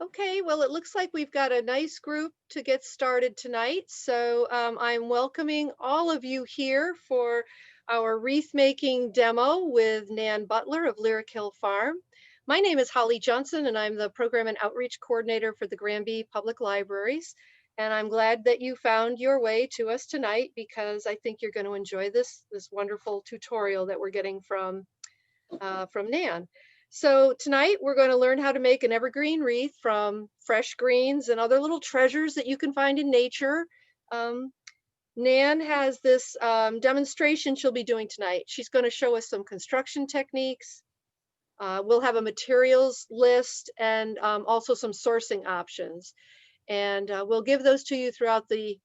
Okay, well, it looks like we've got a nice group to get started tonight. So I'm welcoming all of you here for our wreath making demo with Nan Butler of Lyric Hill Farm. My name is Holly Johnson, and I'm the Program and Outreach Coordinator for the Granby Public Libraries. And I'm glad that you found your way to us tonight because I think you're going to enjoy this wonderful tutorial that we're getting from Nan. So tonight we're going to learn how to make an evergreen wreath from fresh greens and other little treasures that you can find in nature. Um, Nan has this demonstration she'll be doing tonight. She's going to show us some construction techniques. We'll have a materials list and also some sourcing options. And we'll give those to you throughout the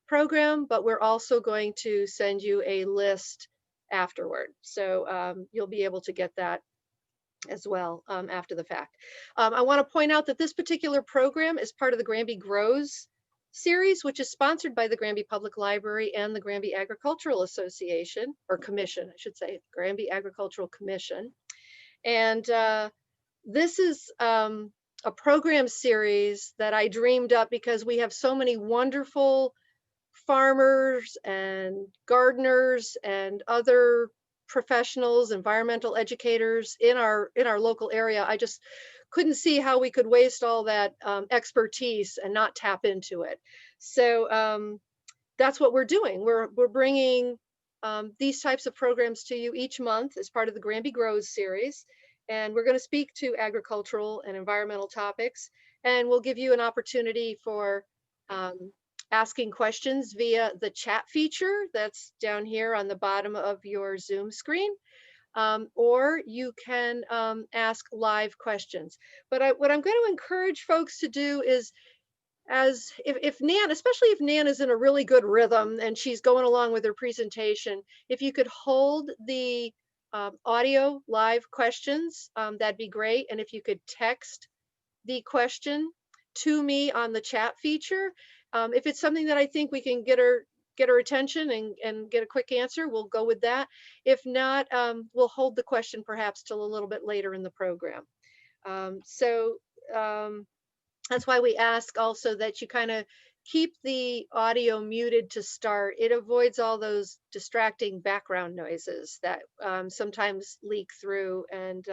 program, but we're also going to send you a list afterward. So you'll be able to get that as well after the fact. I want to point out that this particular program is part of the Granby Grows series, which is sponsored by the Granby Public Library and the Granby Agricultural Association, or Commission, I should say, Granby Agricultural Commission. And this is a program series that I dreamed up because we have so many wonderful farmers and gardeners and other professionals, environmental educators in our local area. I just couldn't see how we could waste all that expertise and not tap into it. So that's what we're doing. We're bringing these types of programs to you each month as part of the Granby Grows series. And we're going to speak to agricultural and environmental topics. And we'll give you an opportunity for asking questions via the chat feature that's down here on the bottom of your Zoom screen. Or you can ask live questions. But what I'm going to encourage folks to do is, as if Nan, especially if Nan is in a really good rhythm and she's going along with her presentation, if you could hold the audio live questions, that'd be great. And if you could text the question to me on the chat feature, if it's something that I think we can get her attention and get a quick answer, we'll go with that. If not, we'll hold the question perhaps till a little bit later in the program. So that's why we ask also that you kind of keep the audio muted to start. It avoids all those distracting background noises that sometimes leak through and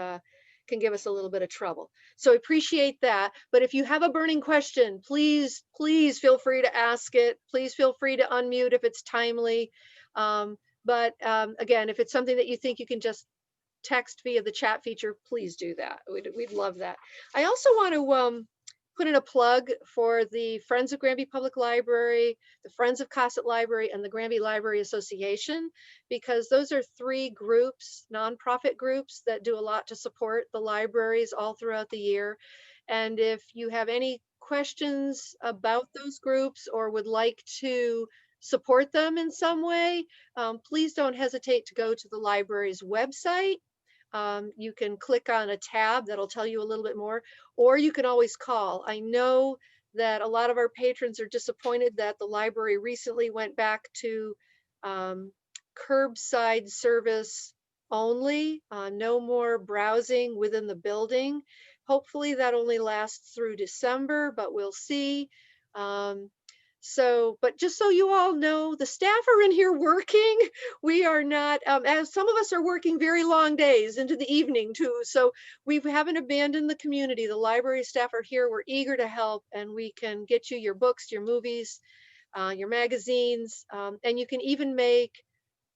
can give us a little bit of trouble. So appreciate that. But if you have a burning question, please feel free to ask it. Please feel free to unmute if it's timely. But again, if it's something that you think you can just text via the chat feature, please do that. We'd love that. I also want to put in a plug for the Friends of Granby Public Library, the Friends of Cossett Library, and the Granby Library Association, because those are three groups, nonprofit groups that do a lot to support the libraries all throughout the year. And if you have any questions about those groups or would like to support them in some way, please don't hesitate to go to the library's website. You can click on a tab that'll tell you a little bit more, or you can always call. I know that a lot of our patrons are disappointed that the library recently went back to um, curbside service only, no more browsing within the building. Hopefully that only lasts through December, but we'll see. Um, but just so you all know, the staff are in here working. We are not, as some of us are working very long days into the evening too. So we haven't abandoned the community. The library staff are here. We're eager to help, and we can get you your books, your movies, your magazines, and you can even make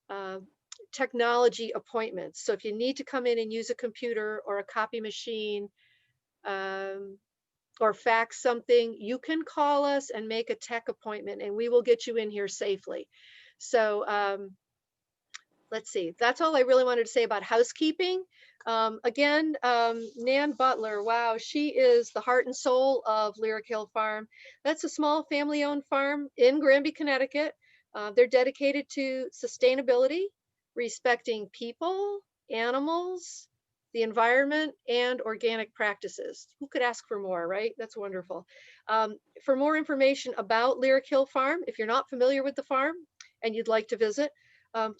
uh, technology appointments. So if you need to come in and use a computer or a copy machine, um, or fax something, you can call us and make a tech appointment and we will get you in here safely. So let's see, that's all I really wanted to say about housekeeping. Again, Nan Butler, wow, she is the heart and soul of Lyric Hill Farm. That's a small family owned farm in Granby, Connecticut. They're dedicated to sustainability, respecting people, animals, the environment, and organic practices. Who could ask for more, right? That's wonderful. For more information about Lyric Hill Farm, if you're not familiar with the farm and you'd like to visit,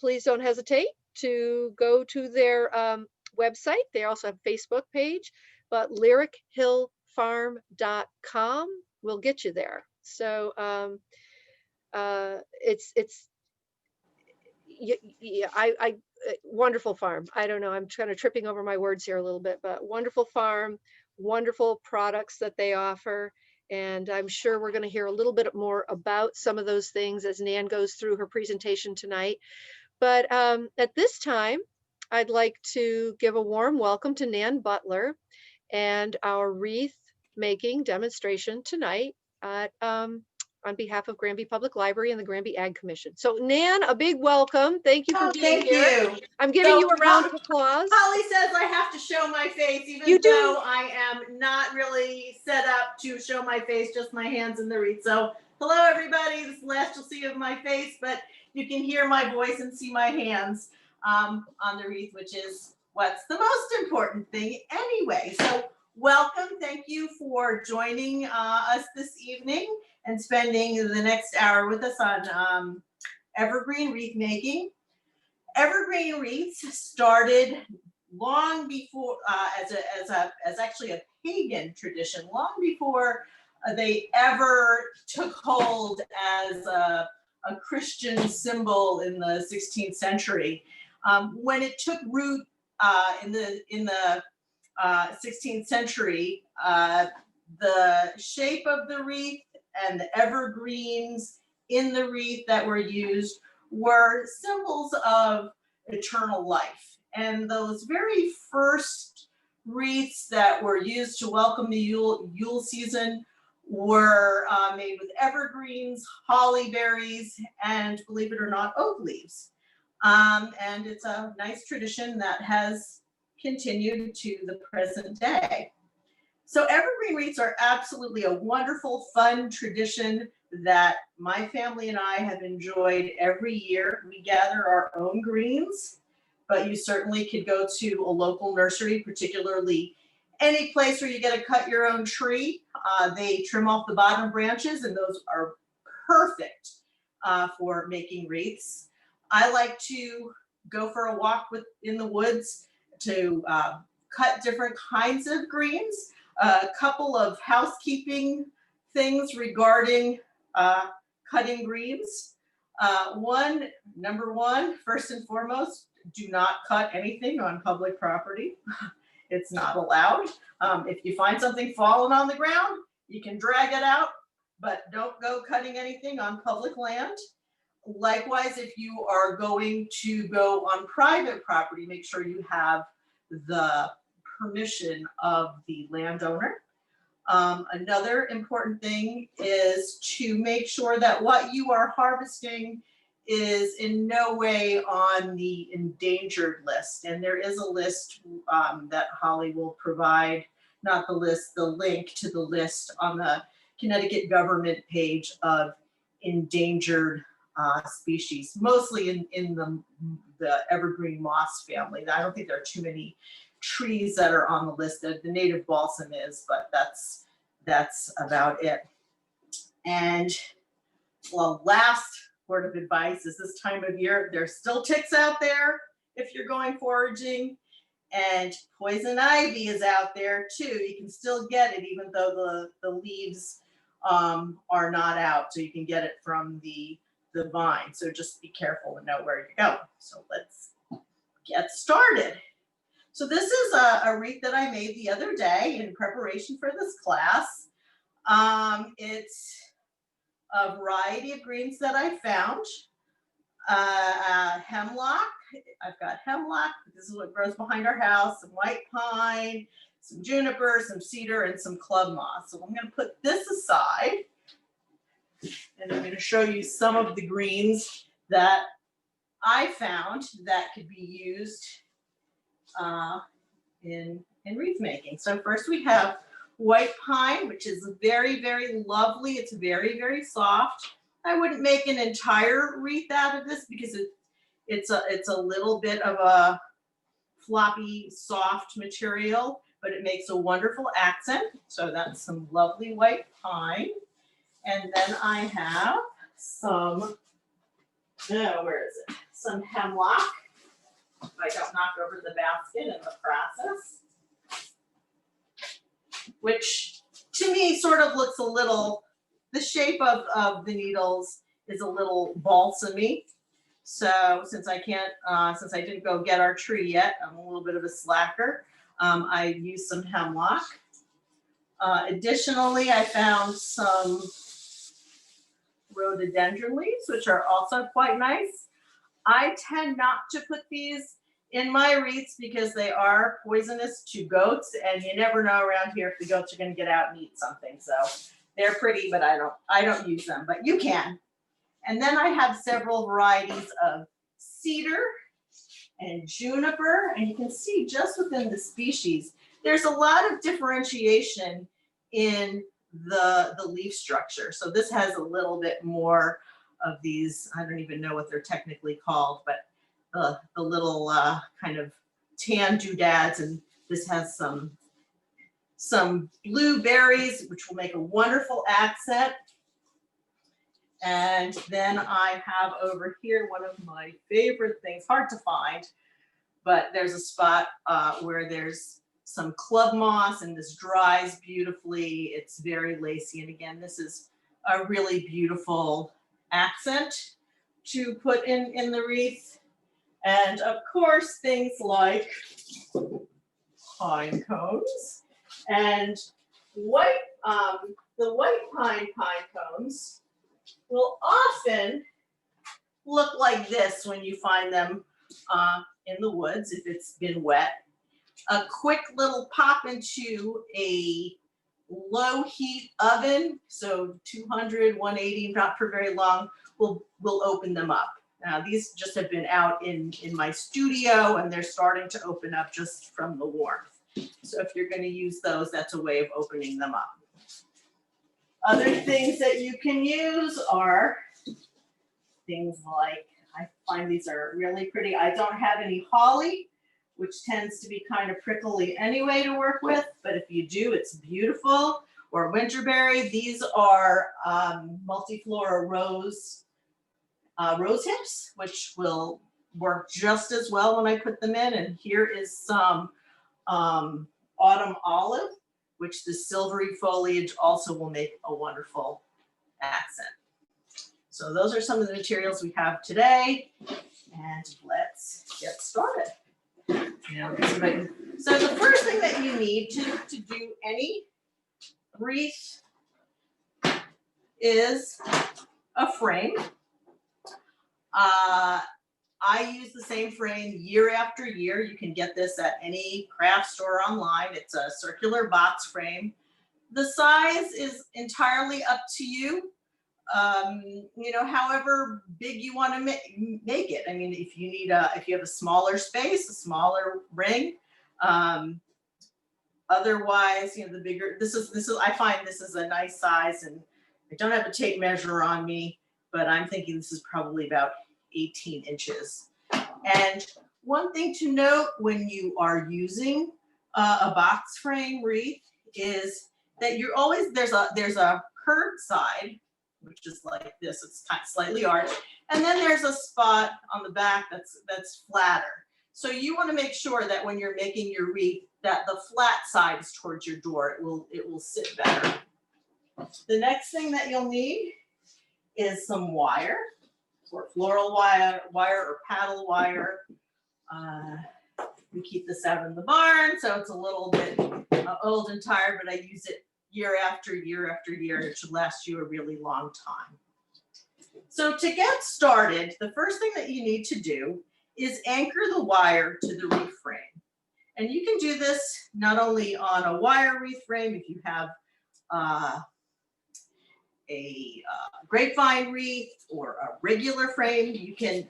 please don't hesitate to go to their website. They also have a Facebook page, but Lyric Hill evergreenfarm.com will get you there. So it's yeah, wonderful farm. I don't know. I'm kind of tripping over my words here a little bit, but wonderful farm, wonderful products that they offer. And I'm sure we're going to hear a little bit more about some of those things as Nan goes through her presentation tonight. But at this time, I'd like to give a warm welcome to Nan Butler and our wreath making demonstration tonight at, on behalf of Granby Public Library and the Granby Ag Commission. So Nan, a big welcome. Thank you for being here. Thank you. I'm giving you a round of applause. Holly says I have to show my face, even though I am not really set up to show my face, just my hands in the wreath. So hello everybody, this is the last you'll see of my face, but you can hear my voice and see my hands on the wreath, which is what's the most important thing anyway. So welcome, thank you for joining us this evening and spending the next hour with us on Evergreen Wreath Making. Evergreen wreaths started long before, as actually a pagan tradition, long before they ever took hold as a Christian symbol in the 16th century. When it took root in the 16th century, the shape of the wreath and the evergreens in the wreath that were used were symbols of eternal life. And those very first wreaths that were used to welcome the Yule season were made with evergreens, holly berries, and believe it or not, oak leaves. And it's a nice tradition that has continued to the present day. So evergreen wreaths are absolutely a wonderful, fun tradition that my family and I have enjoyed every year. We gather our own greens, but you certainly could go to a local nursery, particularly any place where you get to cut your own tree. They trim off the bottom branches, and those are perfect for making wreaths. I like to go for a walk in the woods to cut different kinds of greens. A couple of housekeeping things regarding cutting greens. Number one, first and foremost, do not cut anything on public property. It's not allowed. If you find something falling on the ground, you can drag it out, but don't go cutting anything on public land. Likewise, if you are going to go on private property, make sure you have the permission of the landowner. Another important thing is to make sure that what you are harvesting is in no way on the endangered list. And there is a list that Holly will provide, not the list, the link to the list on the Connecticut government page of endangered species, mostly in the evergreen moss family. I don't think there are too many trees that are on the list. The native balsam is, but that's about it. And well, last word of advice is this time of year, there's still ticks out there if you're going foraging, and poison ivy is out there too. You can still get it even though the leaves are not out, so you can get it from the vine. So just be careful and know where you're going. So let's get started. So this is a wreath that I made the other day in preparation for this class. It's a variety of greens that I found. Hemlock, I've got hemlock, this is what grows behind our house, some white pine, some juniper, some cedar, and some club moss. So I'm gonna put this aside, and I'm gonna show you some of the greens that I found that could be used in wreath making. So first we have white pine, which is very, very lovely. It's very, very soft. I wouldn't make an entire wreath out of this because it's a little bit of a floppy, soft material, but it makes a wonderful accent. So that's some lovely white pine. And then I have some, where is it? Some hemlock. If I don't knock over the basket in the process, which to me sort of looks a little, the shape of the needles is a little balsamy. So since I can't, since I didn't go get our tree yet, I'm a little bit of a slacker. I used some hemlock. Additionally, I found some rhododendron leaves, which are also quite nice. I tend not to put these in my wreaths because they are poisonous to goats, and you never know around here if the goats are going to get out and eat something. So they're pretty, but I don't use them, but you can. And then I have several varieties of cedar and juniper, and you can see just within the species, there's a lot of differentiation in the leaf structure. So this has a little bit more of these, I don't even know what they're technically called, but the little kind of tan doodads, and this has some blueberries, which will make a wonderful accent. And then I have over here one of my favorite things, hard to find, but there's a spot where there's some club moss, and this dries beautifully. It's very lacy. And again, this is a really beautiful accent to put in the wreath. And of course, things like pine cones and white, the white pine cones will often look like this when you find them in the woods if it's been wet. A quick little pop into a low heat oven, so 200, 180, not for very long, will open them up. Now these just have been out in my studio, and they're starting to open up just from the warmth. So if you're going to use those, that's a way of opening them up. Other things that you can use are things like, I find these are really pretty. I don't have any holly, which tends to be kind of prickly anyway to work with, but if you do, it's beautiful. Or winterberry. These are multiflora rose hips, which will work just as well when I put them in. And here is some autumn olive, which the silvery foliage also will make a wonderful accent. So those are some of the materials we have today, and let's get started. So the first thing that you need to do any wreath is a frame. I use the same frame year after year. You can get this at any craft store online. It's a circular box frame. The size is entirely up to you. However big you want to make it. I mean, if you have a smaller space, a smaller ring. Otherwise, the bigger, this is, I find this is a nice size, and I don't have a tape measure on me, but I'm thinking this is probably about 18 inches. And one thing to note when you are using a box frame wreath is that you're always, there's a curved side, which is like this, it's kind of slightly arched, and then there's a spot on the back that's flatter. So you want to make sure that when you're making your wreath, that the flat side is towards your door. It will sit better. The next thing that you'll need is some wire, or floral wire or paddle wire. We keep this out in the barn, so it's a little bit old and tired, but I use it year after year after year. It should last you a really long time. So to get started, the first thing that you need to do is anchor the wire to the wreath frame. And you can do this not only on a wire wreath frame. If you have a grapevine wreath or a regular frame, you can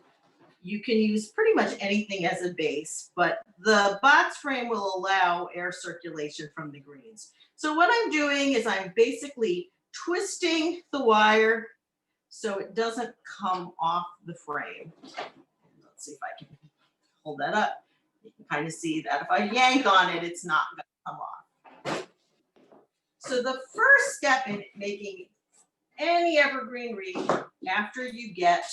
use pretty much anything as a base, but the box frame will allow air circulation from the greens. So what I'm doing is I'm basically twisting the wire so it doesn't come off the frame. Let's see if I can hold that up. You can kind of see that if I yank on it, it's not going to come off. So the first step in making any evergreen wreath after you get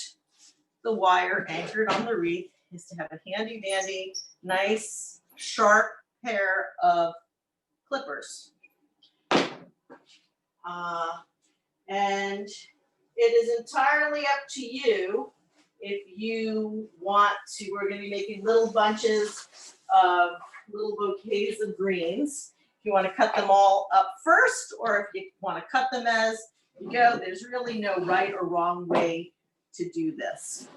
the wire anchored on the wreath is to have a handy dandy, nice, sharp pair of clippers. And it is entirely up to you if you want to. We're going to be making little bunches of little bouquets of greens. If you want to cut them all up first, or if you want to cut them as you go, there's really no right or wrong way to do this.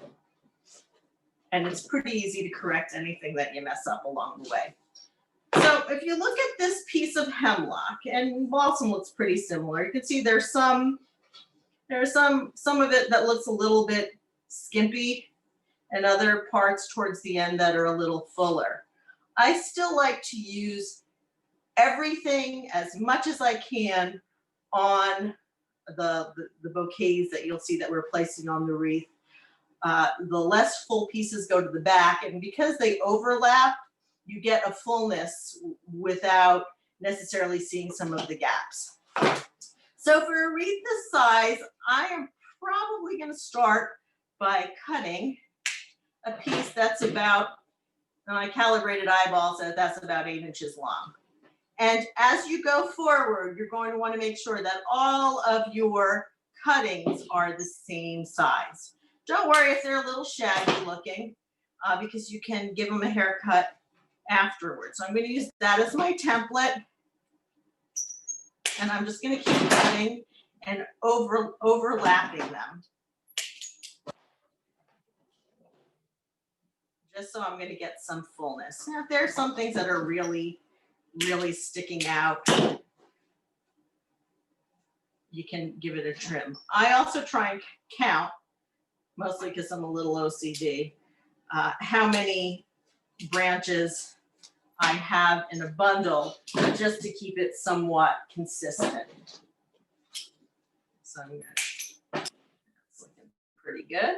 And it's pretty easy to correct anything that you mess up along the way. So if you look at this piece of hemlock, and balsam looks pretty similar, you can see there's some of it that looks a little bit skimpy and other parts towards the end that are a little fuller. I still like to use everything as much as I can on the bouquets that you'll see that we're placing on the wreath. The less full pieces go to the back, and because they overlap, you get a fullness without necessarily seeing some of the gaps. So for a wreath this size, I am probably going to start by cutting a piece that's about, and I calibrated eyeballs, so that's about 8 inches long. And as you go forward, you're going to want to make sure that all of your cuttings are the same size. Don't worry if they're a little shaggy looking, because you can give them a haircut afterwards. So I'm going to use that as my template. And I'm just going to keep cutting and overlapping them. Just so I'm going to get some fullness. Now, if there are some things that are really, really sticking out, you can give it a trim. I also try and count, mostly because I'm a little OCD, how many branches I have in a bundle, just to keep it somewhat consistent. So that's looking pretty good.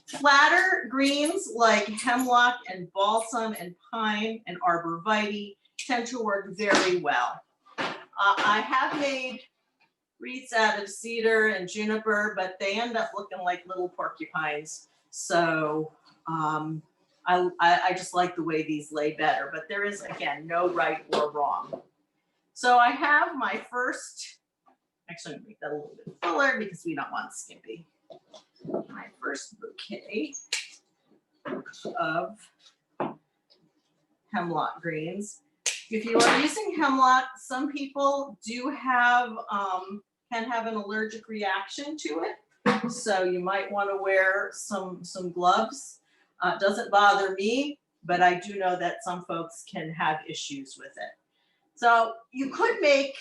Flatter greens like hemlock and balsam and pine and arborvitae tend to work very well. I have made wreaths out of cedar and juniper, but they end up looking like little porcupines. So I just like the way these lay better, but there is, again, no right or wrong. So I have my first, actually I'm gonna make that a little bit fuller because we don't want skimpy. My first bouquet of hemlock greens. If you are using hemlock, some people do have, can have an allergic reaction to it. So you might want to wear some gloves. Doesn't bother me, but I do know that some folks can have issues with it. So you could make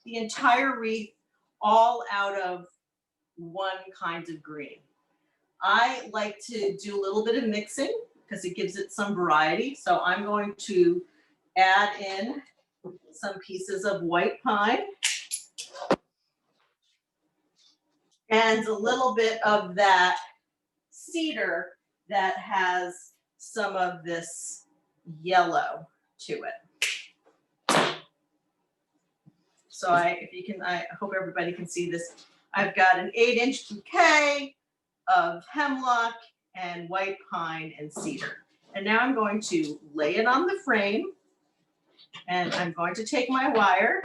the entire wreath all out of one kind of green. I like to do a little bit of mixing because it gives it some variety. So I'm going to add in some pieces of white pine and a little bit of that cedar that has some of this yellow to it. So I hope everybody can see this. I've got an 8-inch bouquet of hemlock and white pine and cedar. And now I'm going to lay it on the frame, and I'm going to take my wire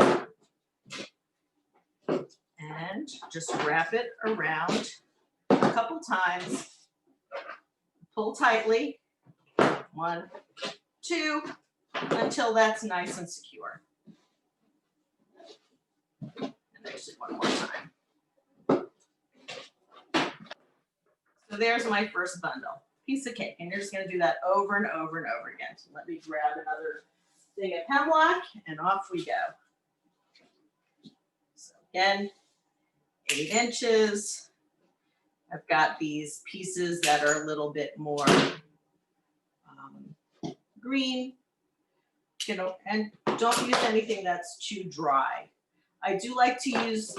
and just wrap it around a couple times. Pull tightly, 1, 2, until that's nice and secure. And actually one more time. So there's my first bundle, piece of cake. And you're just gonna do that over and over and over again. So let me grab another thing of hemlock and off we go. So again, 8 inches. I've got these pieces that are a little bit more green, you know, and don't use anything that's too dry. I do like to use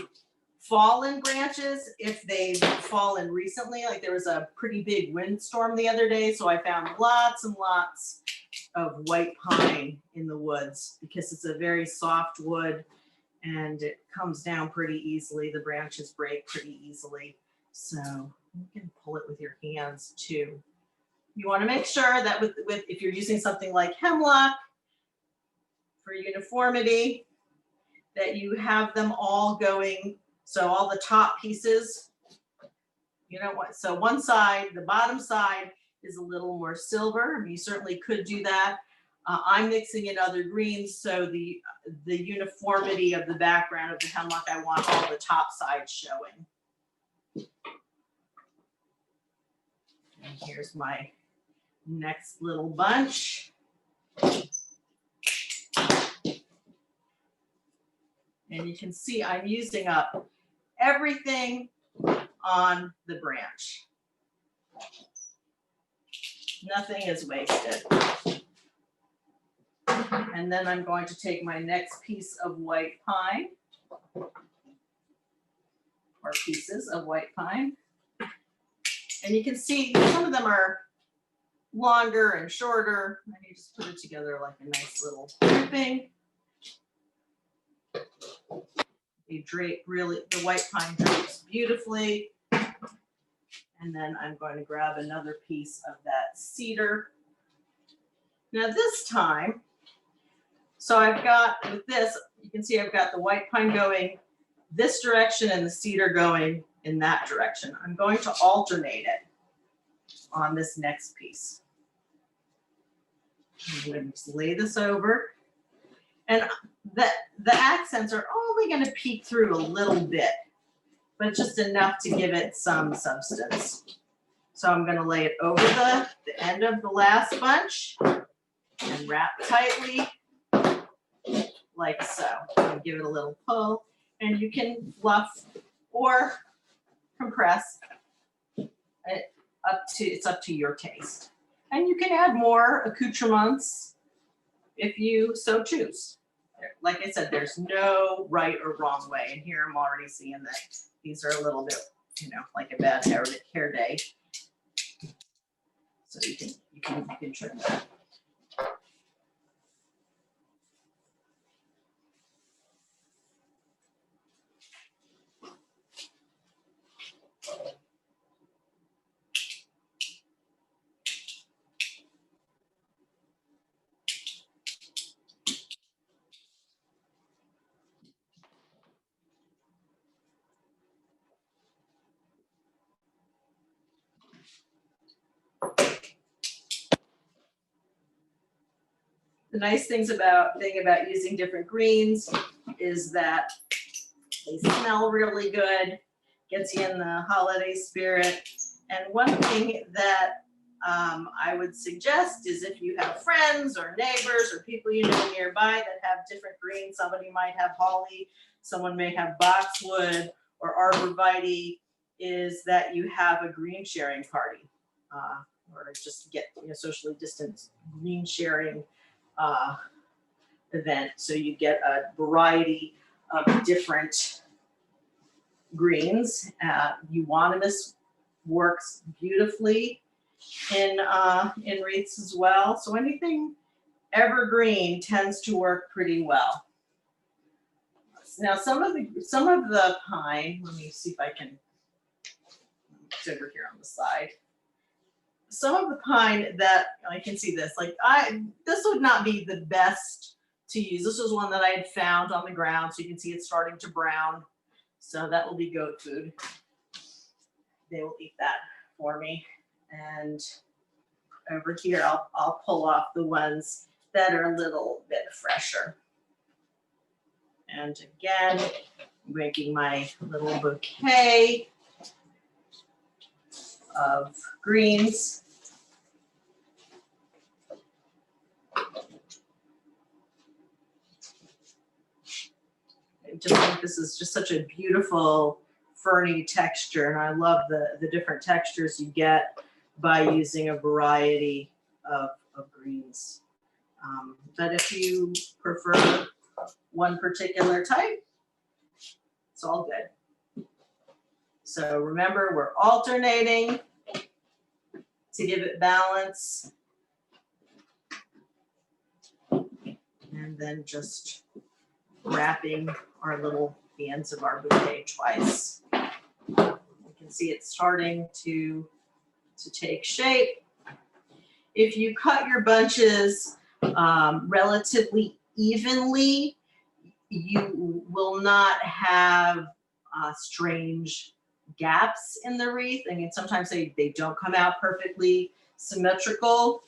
fallen branches if they've fallen recently. Like there was a pretty big windstorm the other day, so I found lots and lots of white pine in the woods because it's a very soft wood and it comes down pretty easily. The branches break pretty easily. So you can pull it with your hands too. You want to make sure that with if you're using something like hemlock for uniformity, that you have them all going, so all the top pieces, you know what, so one side, the bottom side is a little more silver. I mean, you certainly could do that. I'm mixing in other greens, so the uniformity of the background of the hemlock, I want all the top sides showing. And here's my next little bunch. And you can see I'm using up everything on the branch. Nothing is wasted. And then I'm going to take my next piece of white pine, or pieces of white pine. And you can see some of them are longer and shorter. And you just put it together like a nice little grouping. You drape really, the white pine drapes beautifully. And then I'm going to grab another piece of that cedar. Now this time, so I've got, with this, you can see I've got the white pine going this direction and the cedar going in that direction. I'm going to alternate it on this next piece. I'm going to just lay this over. And the accents are only going to peek through a little bit, but just enough to give it some substance. So I'm going to lay it over the end of the last bunch and wrap tightly like so. And give it a little pull, and you can fluff or compress it it's up to your taste. And you can add more accoutrements if you so choose. Like I said, there's no right or wrong way. And here I'm already seeing that these are a little bit, you know, like a bad hair day. So you can trim that. The nice thing about using different greens is that they smell really good, gets you in the holiday spirit. And one thing that I would suggest is if you have friends or neighbors or people you know nearby that have different greens, somebody might have holly, someone may have boxwood or arborvitae, is that you have a green sharing party, or just get, you know, socially distanced green sharing event. So you get a variety of different greens. Euonymus works beautifully in wreaths as well. So anything evergreen tends to work pretty well. Now some of the pine, let me see if I can, it's over here on the side. Some of the pine that I can see this, like this would not be the best to use. This was one that I had found on the ground, so you can see it's starting to brown. So that will be goat food. They will eat that for me. And over here, I'll pull off the ones that are a little bit fresher. And again, I'm making my little bouquet of greens. I just think this is just such a beautiful ferny texture, and I love the different textures you get by using a variety of greens. But if you prefer one particular type, it's all good. So remember, we're alternating to give it balance. And then just wrapping our little ends of our bouquet twice. You can see it's starting to take shape. If you cut your bunches relatively evenly, you will not have strange gaps in the wreath. I mean, sometimes they don't come out perfectly symmetrical,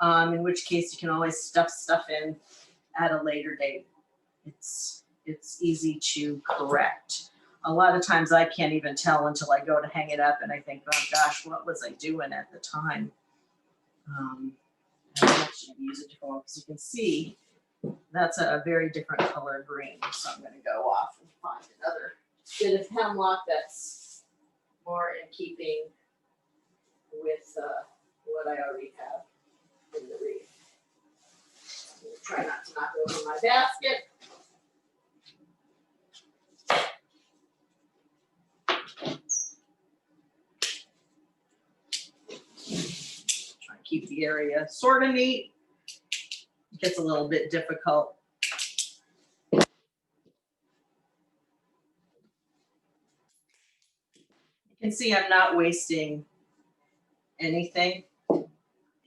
in which case you can always stuff stuff in at a later date. It's easy to correct. A lot of times I can't even tell until I go to hang it up and I think, oh gosh, what was I doing at the time? I'm actually going to use a different one because you can see that's a very different color green. So I'm going to go off and find another bit of hemlock that's more in keeping with what I already have in the wreath. I'm going to try not to knock over my basket. Try and keep the area sort of neat. It gets a little bit difficult. You can see I'm not wasting anything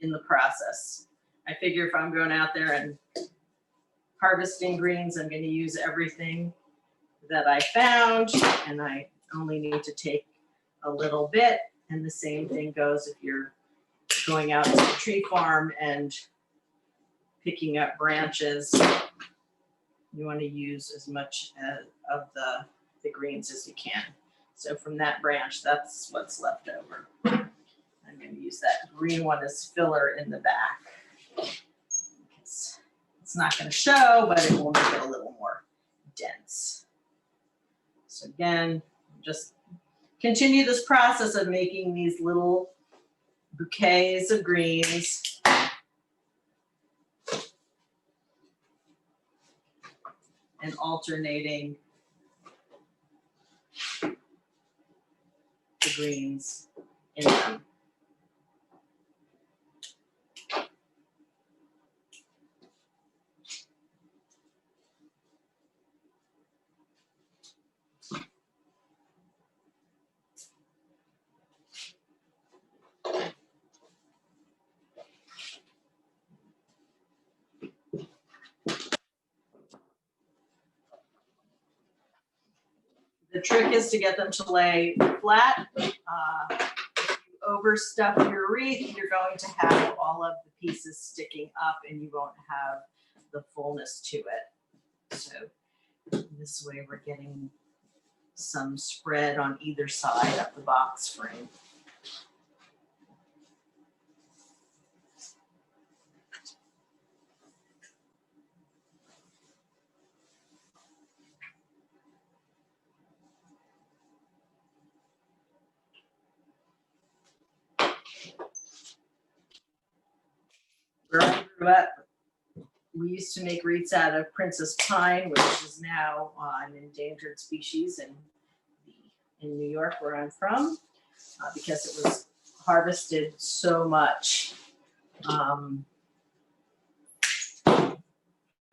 in the process. I figure if I'm going out there and harvesting greens, I'm going to use everything that I found, and I only need to take a little bit. And the same thing goes if you're going out to the tree farm and picking up branches. You want to use as much of the greens as you can. So from that branch, that's what's left over. I'm going to use that green one as filler in the back. It's not going to show, but it will make it a little more dense. So again, just continue this process of making these little bouquets of greens. And alternating the greens in them. The trick is to get them to lay flat. If you overstuff your wreath, you're going to have all of the pieces sticking up and you won't have the fullness to it. So this way we're getting some spread on either side of the box frame. Where I grew up, we used to make wreaths out of Princess Pine, which is now an endangered species in New York, where I'm from, because it was harvested so much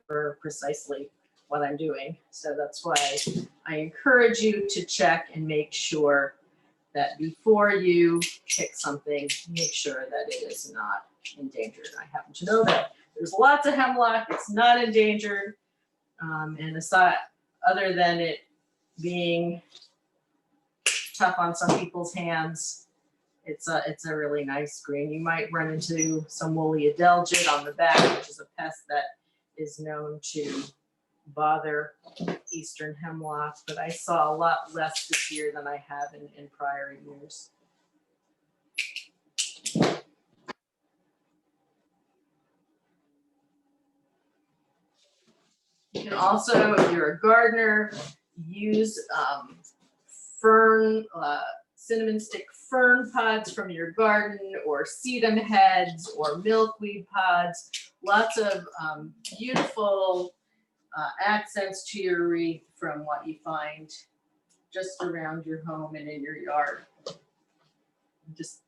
for precisely what I'm doing. So that's why I encourage you to check and make sure that before you pick something, make sure that it is not endangered. I happen to know that there's lots of hemlock. It's not endangered. And aside, other than it being tough on some people's hands, it's a really nice green. You might run into some woolly adelgid on the back, which is a pest that is known to bother eastern hemlock, but I saw a lot less this year than I have in prior years. You can also, if you're a gardener, use cinnamon stick fern pods from your garden, or sedum heads, or milkweed pods. Lots of beautiful accents to your wreath from what you find just around your home and in your yard. Just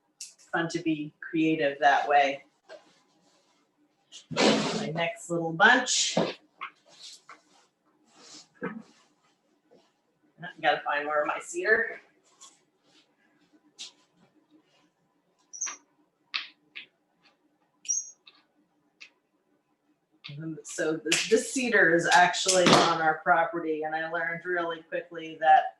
fun to be creative that way. My next little bunch. I gotta find more of my cedar. So the cedar is actually on our property, and I learned really quickly that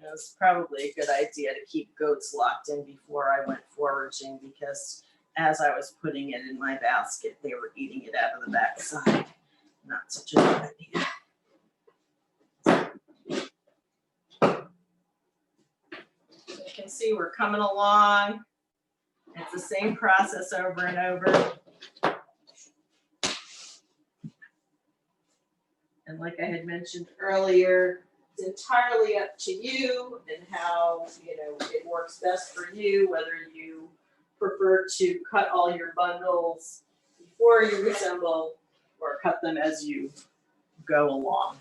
it was probably a good idea to keep goats locked in before I went foraging, because as I was putting it in my basket, they were eating it out of the backside. Not such a good idea. So you can see we're coming along. It's the same process over and over. And like I had mentioned earlier, it's entirely up to you and how, it works best for you, whether you prefer to cut all your bundles before you assemble or cut them as you go along.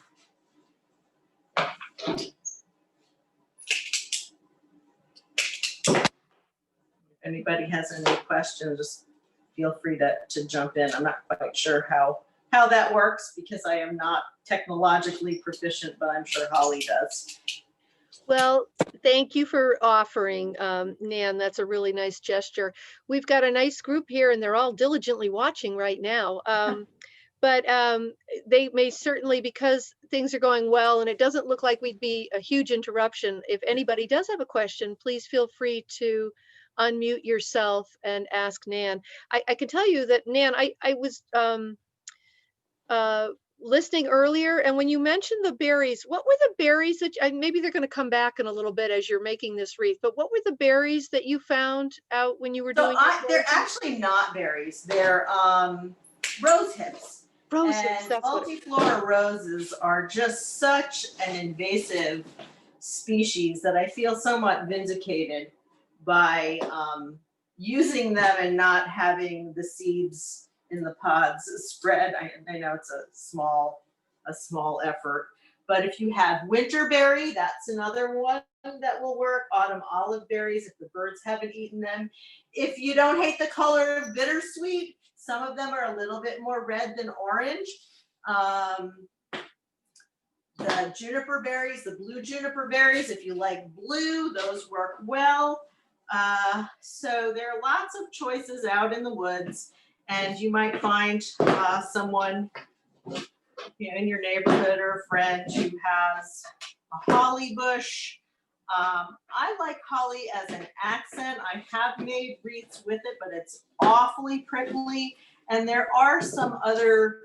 If anybody has any questions, just feel free to jump in. I'm not quite sure how that works because I am not technologically proficient, but I'm sure Holly does. Well, thank you for offering, Nan. That's a really nice gesture. We've got a nice group here, and they're all diligently watching right now. But they may certainly, because things are going well, and it doesn't look like we'd be a huge interruption. If anybody does have a question, please feel free to unmute yourself and ask Nan. I can tell you that, Nan, I was uh, listening earlier, and when you mentioned the berries, what were the berries that, maybe they're going to come back in a little bit as you're making this wreath, but what were the berries that you found out when you were doing your They're foraging? actually not berries. They're rose hips. Roses, And that's what it. multiflora roses are just such an invasive species that I feel somewhat vindicated by using them and not having the seeds in the pods spread. I know it's a small effort, but if you have winterberry, that's another one that will work. Autumn olive berries, if the birds haven't eaten them. If you don't hate the color of bittersweet, some of them are a little bit more red than orange. The juniper berries, the blue juniper berries, if you like blue, those work well. So there are lots of choices out in the woods, and you might find someone in your neighborhood or a friend who has a holly bush. I like holly as an accent. I have made wreaths with it, but it's awfully prickly. And there are some other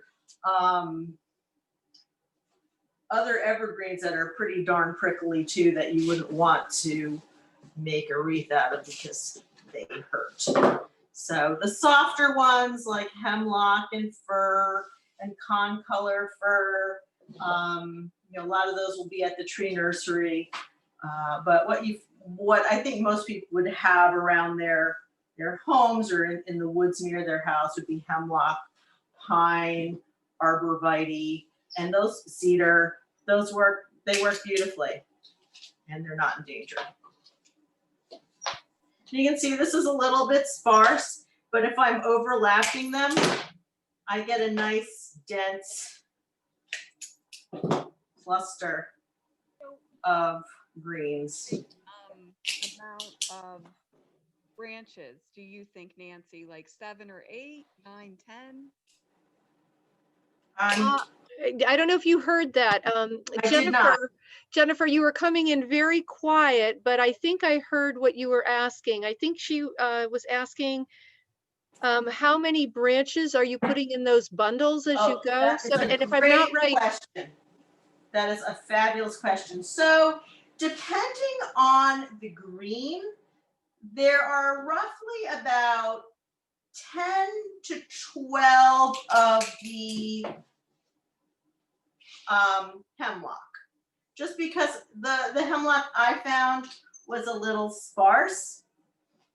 evergreens that are pretty darn prickly too that you wouldn't want to make a wreath out of because they hurt. So the softer ones like hemlock and fir and concolor fir, a lot of those will be at the tree nursery. But what I think most people would have around their homes or in the woods near their house would be hemlock, pine, arborvitae, and those cedar. They work beautifully, and they're not in danger. You can see this is a little bit sparse, but if I'm overlapping them, I get a nice dense cluster of greens. Amount of branches do you think, Nancy? Like 7 or 8, 9, 10? I don't know if you heard that. I did not. Jennifer, you were coming in very quiet, but I think I heard what you were asking. I think she was asking, how many branches are you putting in those bundles as you go? And if I'm not right. Question. That is a fabulous question. So depending on the green, there are roughly about 10 to 12 of the hemlock, just because the hemlock I found was a little sparse.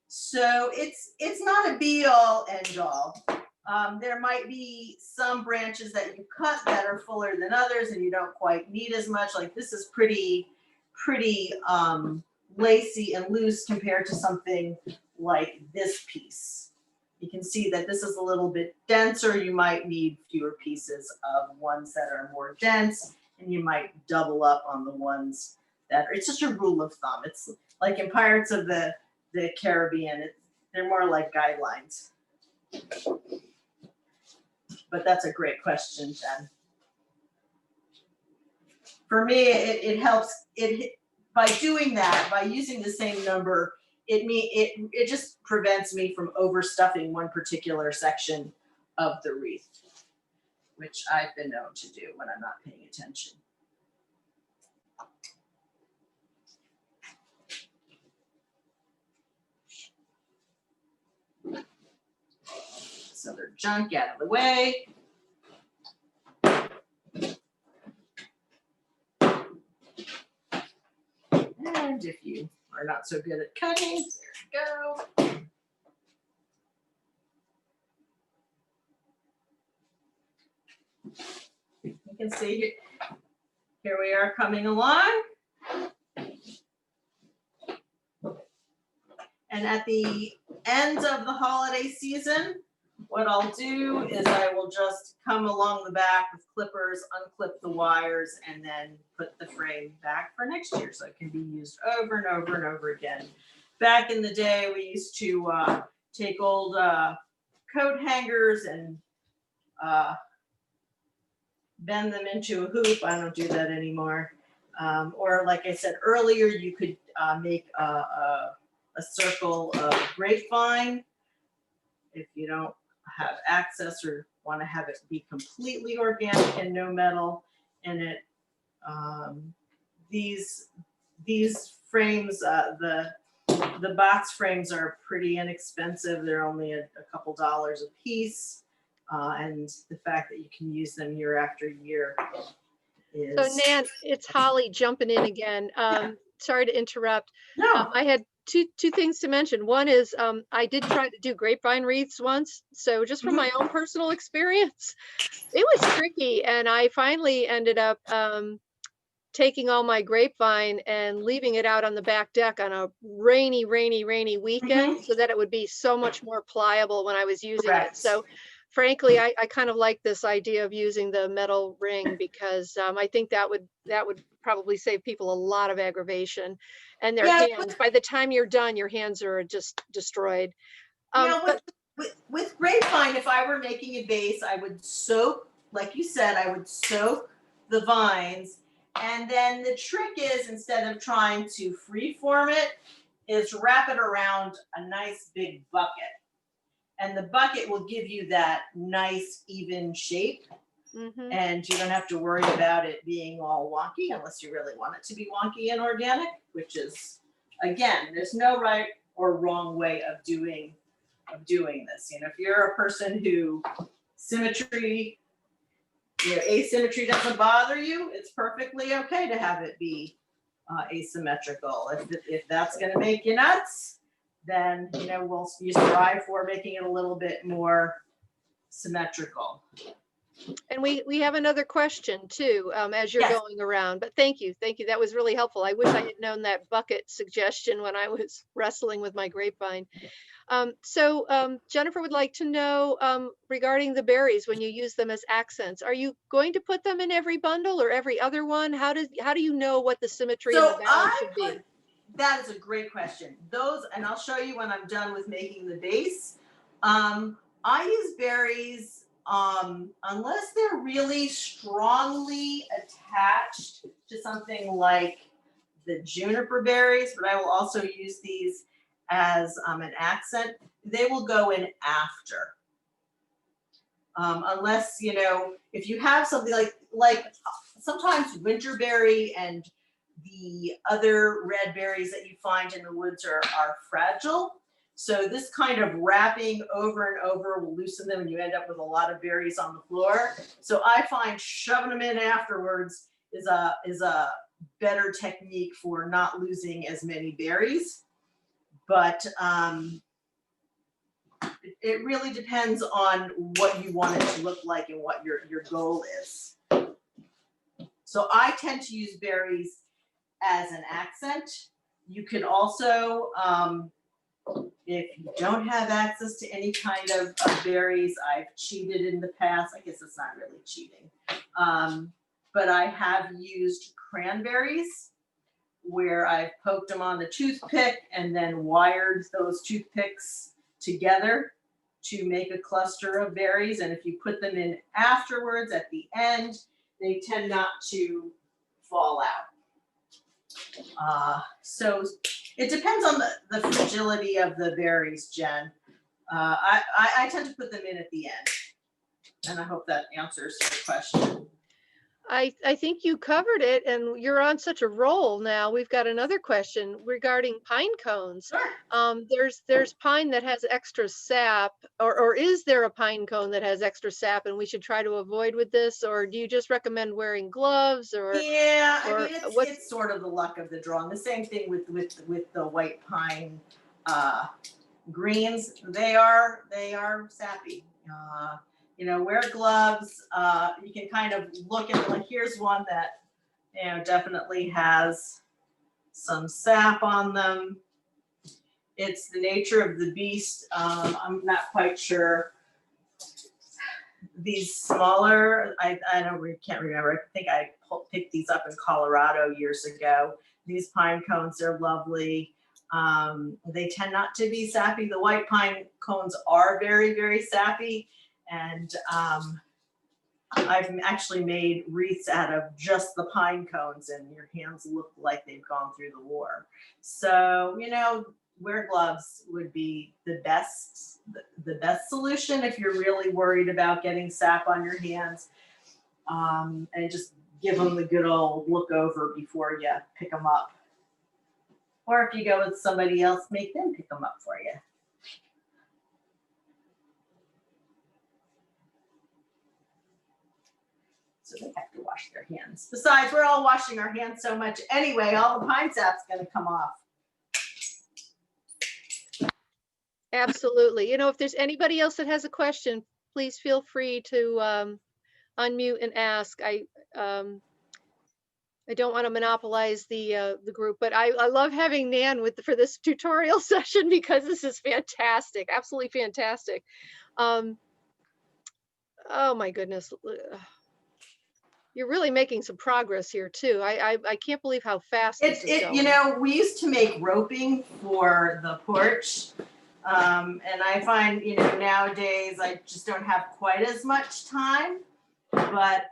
So it's not a be all end all. There might be some branches that you cut that are fuller than others and you don't quite need as much. Like this is pretty lacy and loose compared to something like this piece. You can see that this is a little bit denser. You might need fewer pieces of ones that are more dense, and you might double up on the ones that are, it's just a rule of thumb. It's like in Pirates of the Caribbean, they're more like guidelines. But that's a great question, Jen. For me, it helps, by doing that, by using the same number, it just prevents me from overstuffing one particular section of the wreath, which I've been known to do when I'm not paying attention. So their junk out of the way. And if you are not so good at cutting, there you go. You can see here we are coming along. And at the end of the holiday season, what I'll do is I will just come along the back with clippers, unclip the wires, and then put the frame back for next year so it can be used over and over and over again. Back in the day, we used to take old coat hangers and bend them into a hoop. I don't do that anymore. Or like I said earlier, you could make a circle of grapevine if you don't have access or want to have it be completely organic and no metal in it. These frames, the box frames are pretty inexpensive. They're only a couple dollars a piece. And the fact that you can use them year after year is. So Nan, it's Holly jumping in again. Sorry to interrupt. No. I had two things to mention. One is I did try to do grapevine wreaths once. So just from my own personal experience, it was tricky. And I finally ended up taking all my grapevine and leaving it out on the back deck on a rainy weekend so that it would be so much more pliable when I was using Correct. it. So frankly, I kind of like this idea of using the metal ring because I think that would probably save people a lot of aggravation and their hands. By the time you're done, your hands are just destroyed. With grapevine, if I were making a base, I would soak, like you said, I would soak the vines. And then the trick is, instead of trying to free form it, is wrap it around a nice big bucket. And the bucket will give you that nice even shape. And you don't have to worry about it being all wonky unless you really want it to be wonky and organic, which is, again, there's no right or wrong way of doing this. You know, if you're a person who asymmetry doesn't bother you, it's perfectly okay to have it be asymmetrical. If that's going to make you nuts, then you strive for making it a little bit more symmetrical. And we have another question too, as you're going around, but thank you. That was really helpful. I wish I had known that bucket suggestion when I was wrestling with my grapevine. So Jennifer would like to know regarding the berries, when you use them as accents, are you going to put them in every bundle or every other one? How do you know what the symmetry and the balance should be? That is a great question. And I'll show you when I'm done with making the base. I use berries unless they're really strongly attached to something like the juniper berries, but I will also use these as an accent. They will go in after. Unless, if you have something like sometimes winterberry and the other red berries that you find in the woods are fragile. So this kind of wrapping over and over will loosen them and you end up with a lot of berries on the floor. So I find shoving them in afterwards is a better technique for not losing as many berries. But it really depends on what you want it to look like and what your goal is. So I tend to use berries as an accent. You can also, if you don't have access to any kind of berries, I've cheated in the past. I guess it's not really cheating. But I have used cranberries where I've poked them on the toothpick and then wired those toothpicks together to make a cluster of berries. And if you put them in afterwards at the end, they tend not to fall out. So it depends on the fragility of the berries, Jen. I tend to put them in at the end. And I hope that answers your question. I think you covered it, and you're on such a roll now. We've got another question regarding pine cones. Sure. There's pine that has extra sap, or is there a pine cone that has extra sap and we should try to avoid with this, or do you just recommend wearing gloves, or Yeah, I or mean what's it's sort of the luck of the draw. And the same thing with the white pine greens. They are sappy. You know, wear gloves. You can kind of look at, like, here's one that, you know, definitely has some sap on them. It's the nature of the beast. I'm not quite sure. These smaller, I can't remember. I think I picked these up in Colorado years ago. These pine cones are lovely. They tend not to be sappy. The white pine cones are very, very sappy. And I've actually made wreaths out of just the pine cones, and your hands look like they've gone through the war. So, you know, wear gloves would be the best solution if you're really worried about getting sap on your hands. And just give them the good old look over before you pick them up. Or if you go with somebody else, make them pick them up for you. So they have to wash their hands. Besides, we're all washing our hands so much anyway, all the pine sap's gonna come off. Absolutely. You know, if there's anybody else that has a question, please feel free to unmute and ask. I don't want to monopolize the group, but I love having Nan for this tutorial session because this is fantastic, absolutely fantastic. Oh my goodness. You're really making some progress here too. I can't believe how fast this is going. You know, we used to make roping for the porch. And I find, you know, nowadays I just don't have quite as much time, but,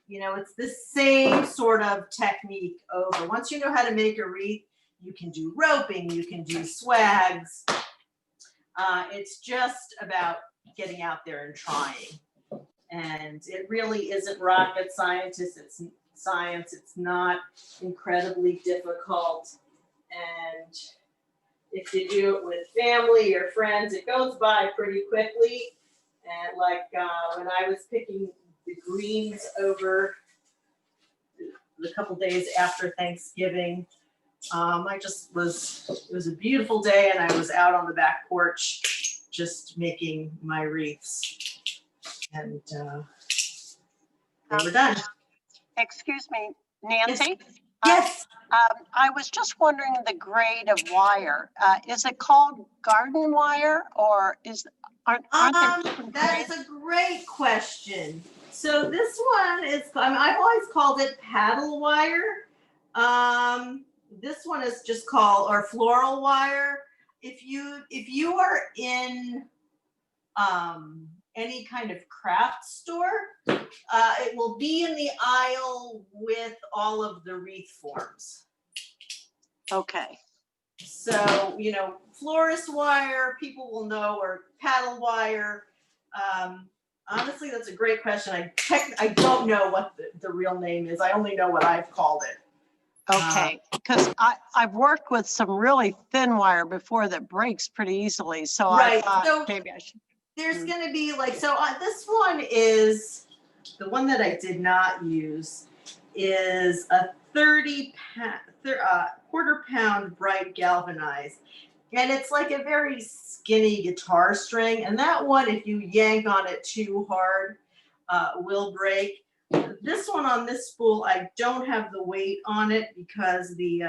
you know, it's the same sort of technique over. Once you know how to make a wreath, you can do roping, you can do swags. It's just about getting out there and trying. And it really isn't rocket science. It's science. It's not incredibly difficult. And if you do it with family or friends, it goes by pretty quickly. And like when I was picking the greens over the couple days after Thanksgiving, it was a beautiful day, and I was out on the back porch just making my wreaths. And they were done. Excuse me, Nancy? Yes. I was just wondering the grade of wire. Is it called garden wire, or aren't there different That grades? is a great question. So this one is, I've always called it paddle wire. This one is just called, or floral wire. If you are in any kind of craft store, it will be in the aisle with all of the wreath forms. Okay. So, you know, florist wire, people will know, or paddle wire. Honestly, that's a great question. I don't know what the real name is. I only know what I've called it. Okay, because I've worked with some really thin wire before that breaks pretty easily. So Right. I thought So maybe I should. there's going to be like, so this one is, the one that I did not use is a 1/4 pound bright galvanized. And it's like a very skinny guitar string. And that one, if you yank on it too hard, will break. This one on this spool, I don't have the weight on it because the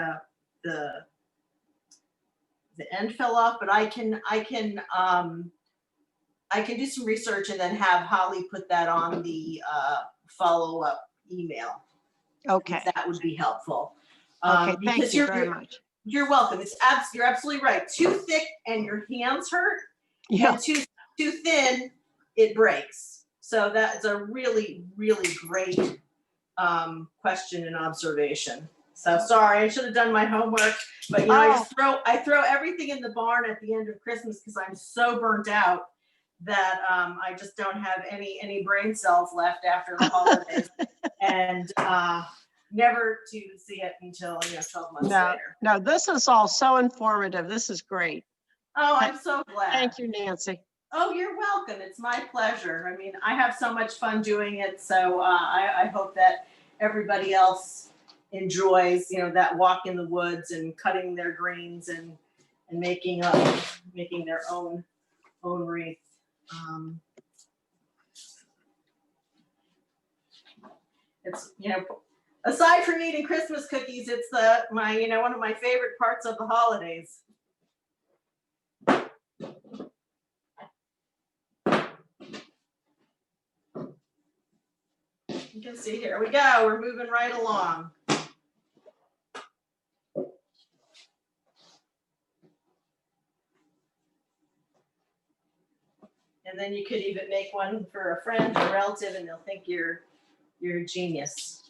end fell off, but I can do some research and then have Holly put that on the follow-up email. Okay. That would be helpful. Okay, thank you very much. You're welcome. You're absolutely right. Too thick and your hands hurt. Yeah. And too too thin, it breaks. So that's a really, really great question and observation. So sorry, I should have done my homework, but you know, I throw everything in the barn at the end of Christmas because I'm so burnt out that I just don't have any brain cells left after the holidays, and never to see it until 12 months later. No, this is all so informative. This is great. Oh, I'm so glad. Thank you, Nancy. Oh, you're welcome. It's my pleasure. I mean, I have so much fun doing it, so I hope that everybody else enjoys, that walk in the woods and cutting their greens and making their own wreath. It's aside from eating Christmas cookies, it's one of my favorite parts of the holidays. You can see, here we go. We're moving right along. And then you could even make one for a friend or relative, and they'll think you're a genius.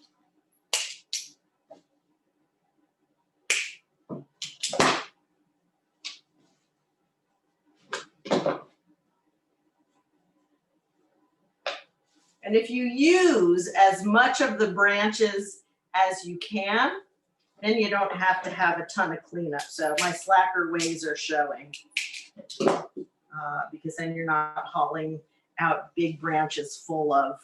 And if you use as much of the branches as you can, then you don't have to have a ton of cleanup. So my slacker ways are showing, because then you're not hauling out big branches full of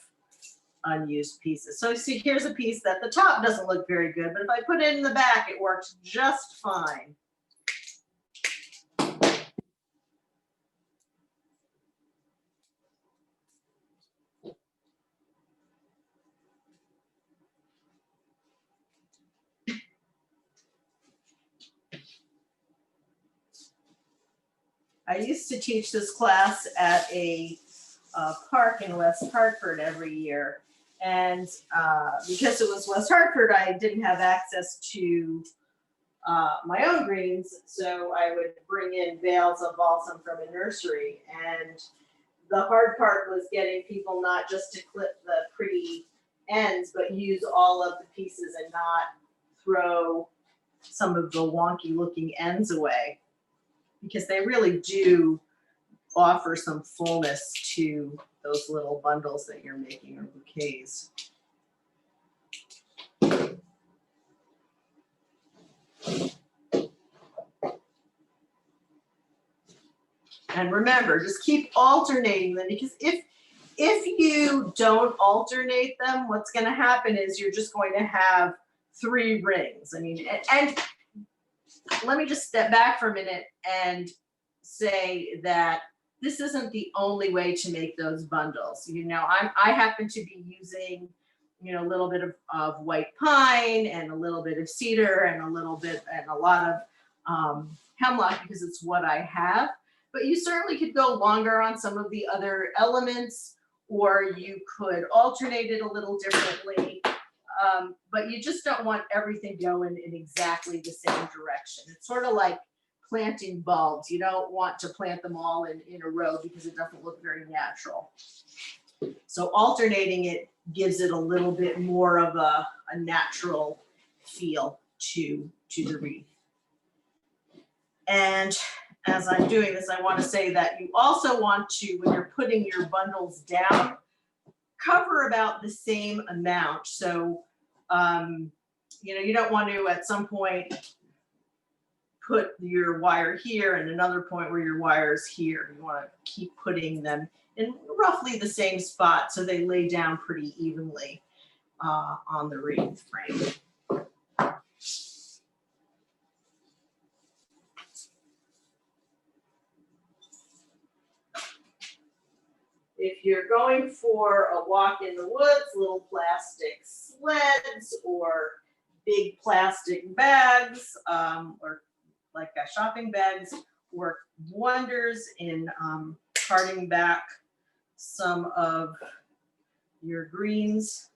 unused pieces. So see, here's a piece that the top doesn't look very good, but if I put it in the back, it works just fine. I used to teach this class at a park in West Hartford every year. And because it was West Hartford, I didn't have access to my own greens. So I would bring in bales of balsam from a nursery. And the hard part was getting people not just to clip the pretty ends, but use all of the pieces and not throw some of the wonky looking ends away, because they really do offer some fullness to those little bundles that you're making, or bouquets. And remember, just keep alternating them, because if you don't alternate them, what's going to happen is you're just going to have 3 rings. I mean, and let me just step back for a minute and say that this isn't the only way to make those bundles. I happen to be using, a little bit of white pine and a little bit of cedar and a lot of hemlock, because it's what I have. But you certainly could go longer on some of the other elements, or you could alternate it a little differently. But you just don't want everything going in exactly the same direction. It's sort of like planting bulbs. You don't want to plant them all in a row, because it doesn't look very natural. So alternating it gives it a little bit more of a natural feel to the wreath. And as I'm doing this, I want to say that you also want to, when you're putting your bundles down, cover about the same amount. So, you don't want to at some point put your wire here and another point where your wire is here. You want to keep putting them in roughly the same spot so they lay down pretty evenly on the wreath frame. If you're going for a walk in the woods, little plastic sleds or big plastic bags, or like shopping bags, work wonders in carting back some of your greens.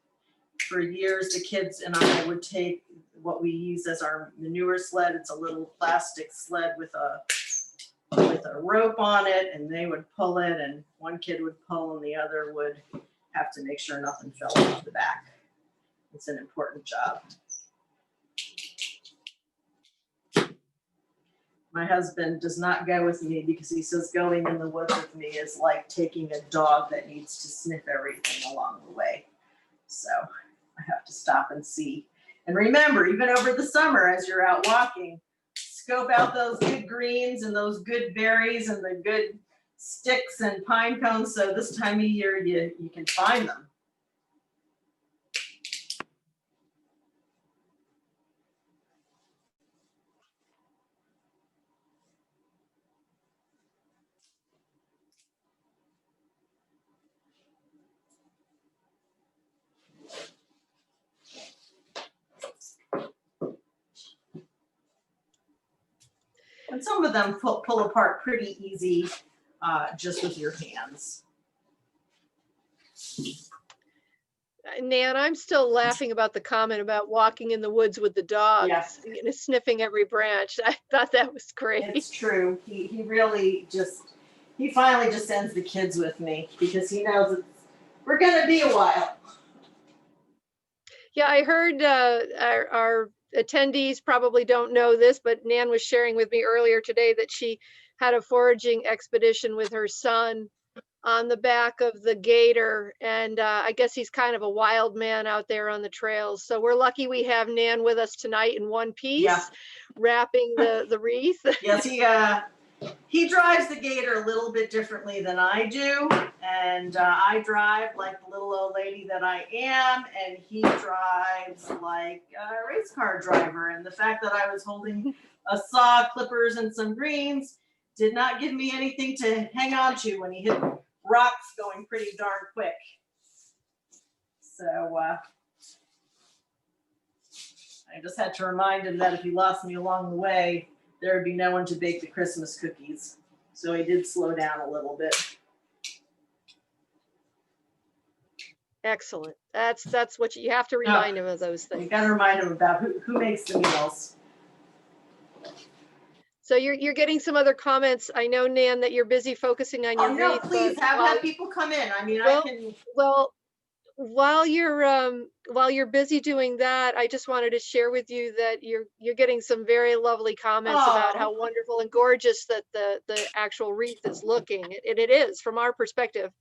For years, the kids and I would take what we use as our manure sled. It's a little plastic sled with with a rope on it, and they would pull it, and one kid would pull and the other would have to make sure nothing fell off the back. It's an important job. My husband does not go with me because he says going in the woods with me is like taking a dog that needs to sniff everything along the way. So I have to stop and see. And remember, even over the summer as you're out walking, scope out those good greens and those good berries and the good sticks and pine cones, so this time of year you can find them. And some of them pull apart pretty easy just with your hands. Nan, I'm still laughing about the comment about walking in the woods with the dogs, Yeah. you know, sniffing every branch. I thought that was great. It's true. He really he finally just sends the kids with me because he knows we're gonna be a while. Yeah, I heard our attendees probably don't know this, but Nan was sharing with me earlier today that she had a foraging expedition with her son on the back of the gator. And I guess he's kind of a wild man out there on the trails. So we're lucky we have Nan with us tonight in one piece, Yeah. wrapping the wreath. Yes, he drives the gator a little bit differently than I do. And I drive like the little old lady that I am, and he drives like a race car driver. And the fact that I was holding a saw, clippers, and some greens did not give me anything to hang on to when he hit rocks going pretty darn quick. So I just had to remind him that if he lost me along the way, there would be no one to bake the Christmas cookies. So he did slow down a little bit. Excellent. That's what you have to remind him of those things. You got to remind him about who makes the meals. So you're getting some other comments. I know, Nan, that you're busy focusing on your No, wreath. please but have people come in. I mean, well, I can. Well, while you're busy doing that, I just wanted to share with you that you're getting some very lovely comments about how wonderful and gorgeous that the actual wreath is looking. It is from our perspective.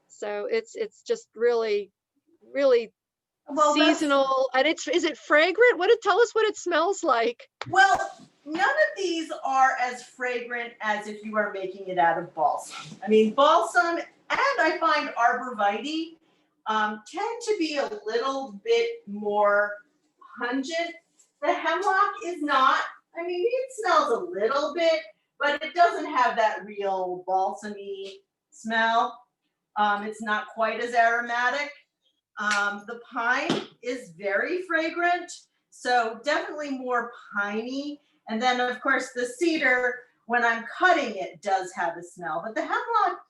So it's just really seasonal. And is it fragrant? Tell us what it smells like. Well, none of these are as fragrant as if you are making it out of balsam. I mean, balsam, and I find arborvitae tend to be a little bit more pungent. The hemlock is not. I mean, it smells a little bit, but it doesn't have that real balsamy smell. It's not quite as aromatic. The pine is very fragrant, so definitely more piney. And then, of course, the cedar, when I'm cutting it, does have a smell. But the hemlock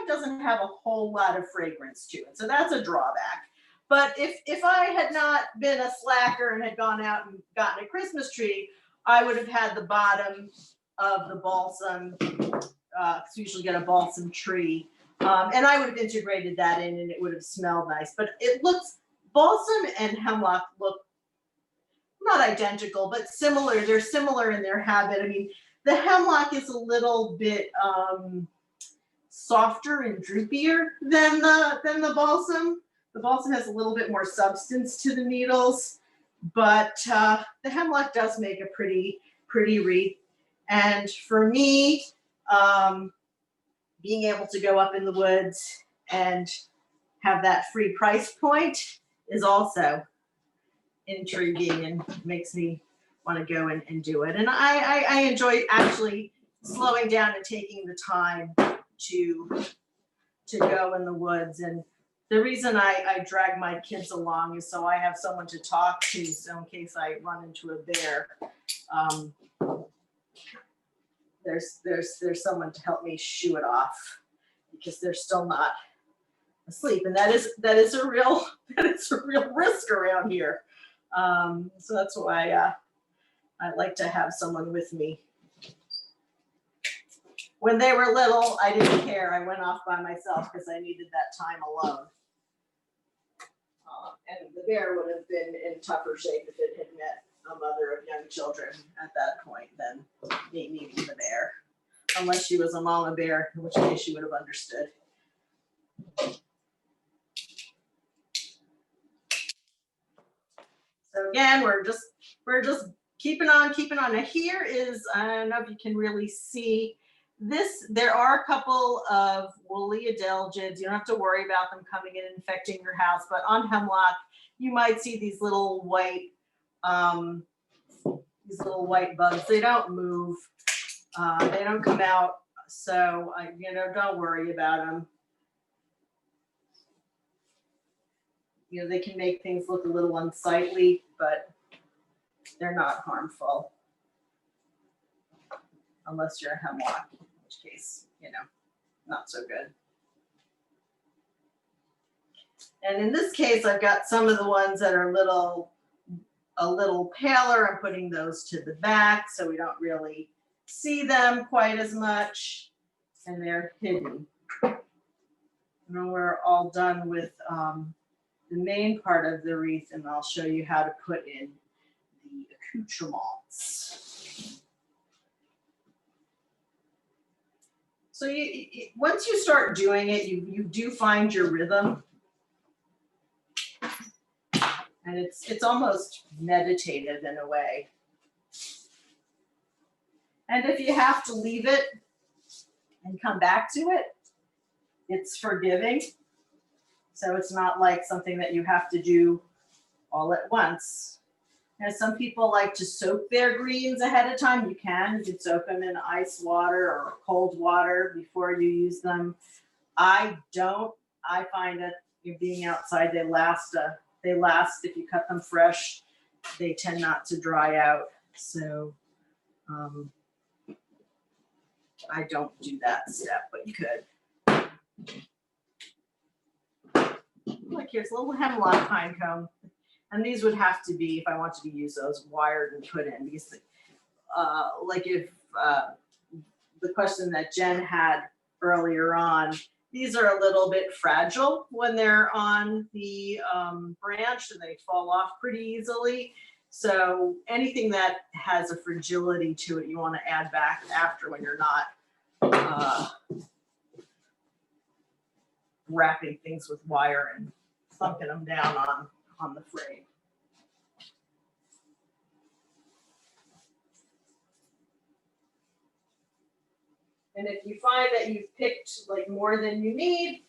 doesn't have a whole lot of fragrance to it, so that's a drawback. But if I had not been a slacker and had gone out and gotten a Christmas tree, I would have had the bottom of the balsam. We usually get a balsam tree, and I would have integrated that in, and it would have smelled nice. But balsam and hemlock look not identical, but similar. They're similar in their habit. I mean, the hemlock is a little bit softer and droopier than the balsam. The balsam has a little bit more substance to the needles, but the hemlock does make a pretty wreath. And for me, being able to go up in the woods and have that free price point is also intriguing and makes me want to go and do it. And I enjoy actually slowing down and taking the time to go in the woods. And the reason I drag my kids along is so I have someone to talk to, so in case I run into a bear, there's someone to help me shoo it off because they're still not asleep, and that is a real risk around here. So that's why I like to have someone with me. When they were little, I didn't care. I went off by myself because I needed that time alone. And the bear would have been in tougher shape if it had met a mother of young children at that point than me meeting the bear. Unless she was a mama bear, in which case she would have understood. So again, we're just keeping on. Now here is, I don't know if you can really see this. There are a couple of woolly adelgids. You don't have to worry about them coming in and infecting your house, but on hemlock, you might see these little white bugs. They don't move. They don't come out. So, don't worry about them. They can make things look a little unsightly, but they're not harmful. Unless you're a hemlock, in which case, not so good. And in this case, I've got some of the ones that are a little paler. I'm putting those to the back so we don't really see them quite as much, and they're hidden. And then we're all done with the main part of the wreath, and I'll show you how to put in the accoutrements. So once you start doing it, you do find your rhythm, and it's almost meditative in a way. And if you have to leave it and come back to it, it's forgiving. So it's not like something that you have to do all at once. Now, some people like to soak their greens ahead of time. You can soak them in ice water or cold water before you use them. I don't. I find that being outside, they last if you cut them fresh. They tend not to dry out. So I don't do that step, but you could. Look, here's a little hemlock pine cone. And these would have to be, if I wanted to use those, wired and put in. Because like if the question that Jen had earlier on, these are a little bit fragile when they're on the branch, and they fall off pretty easily. So anything that has a fragility to it, you want to add back after when you're not wrapping things with wire and thunking them down on the frame. And if you find that you've picked like more than you need,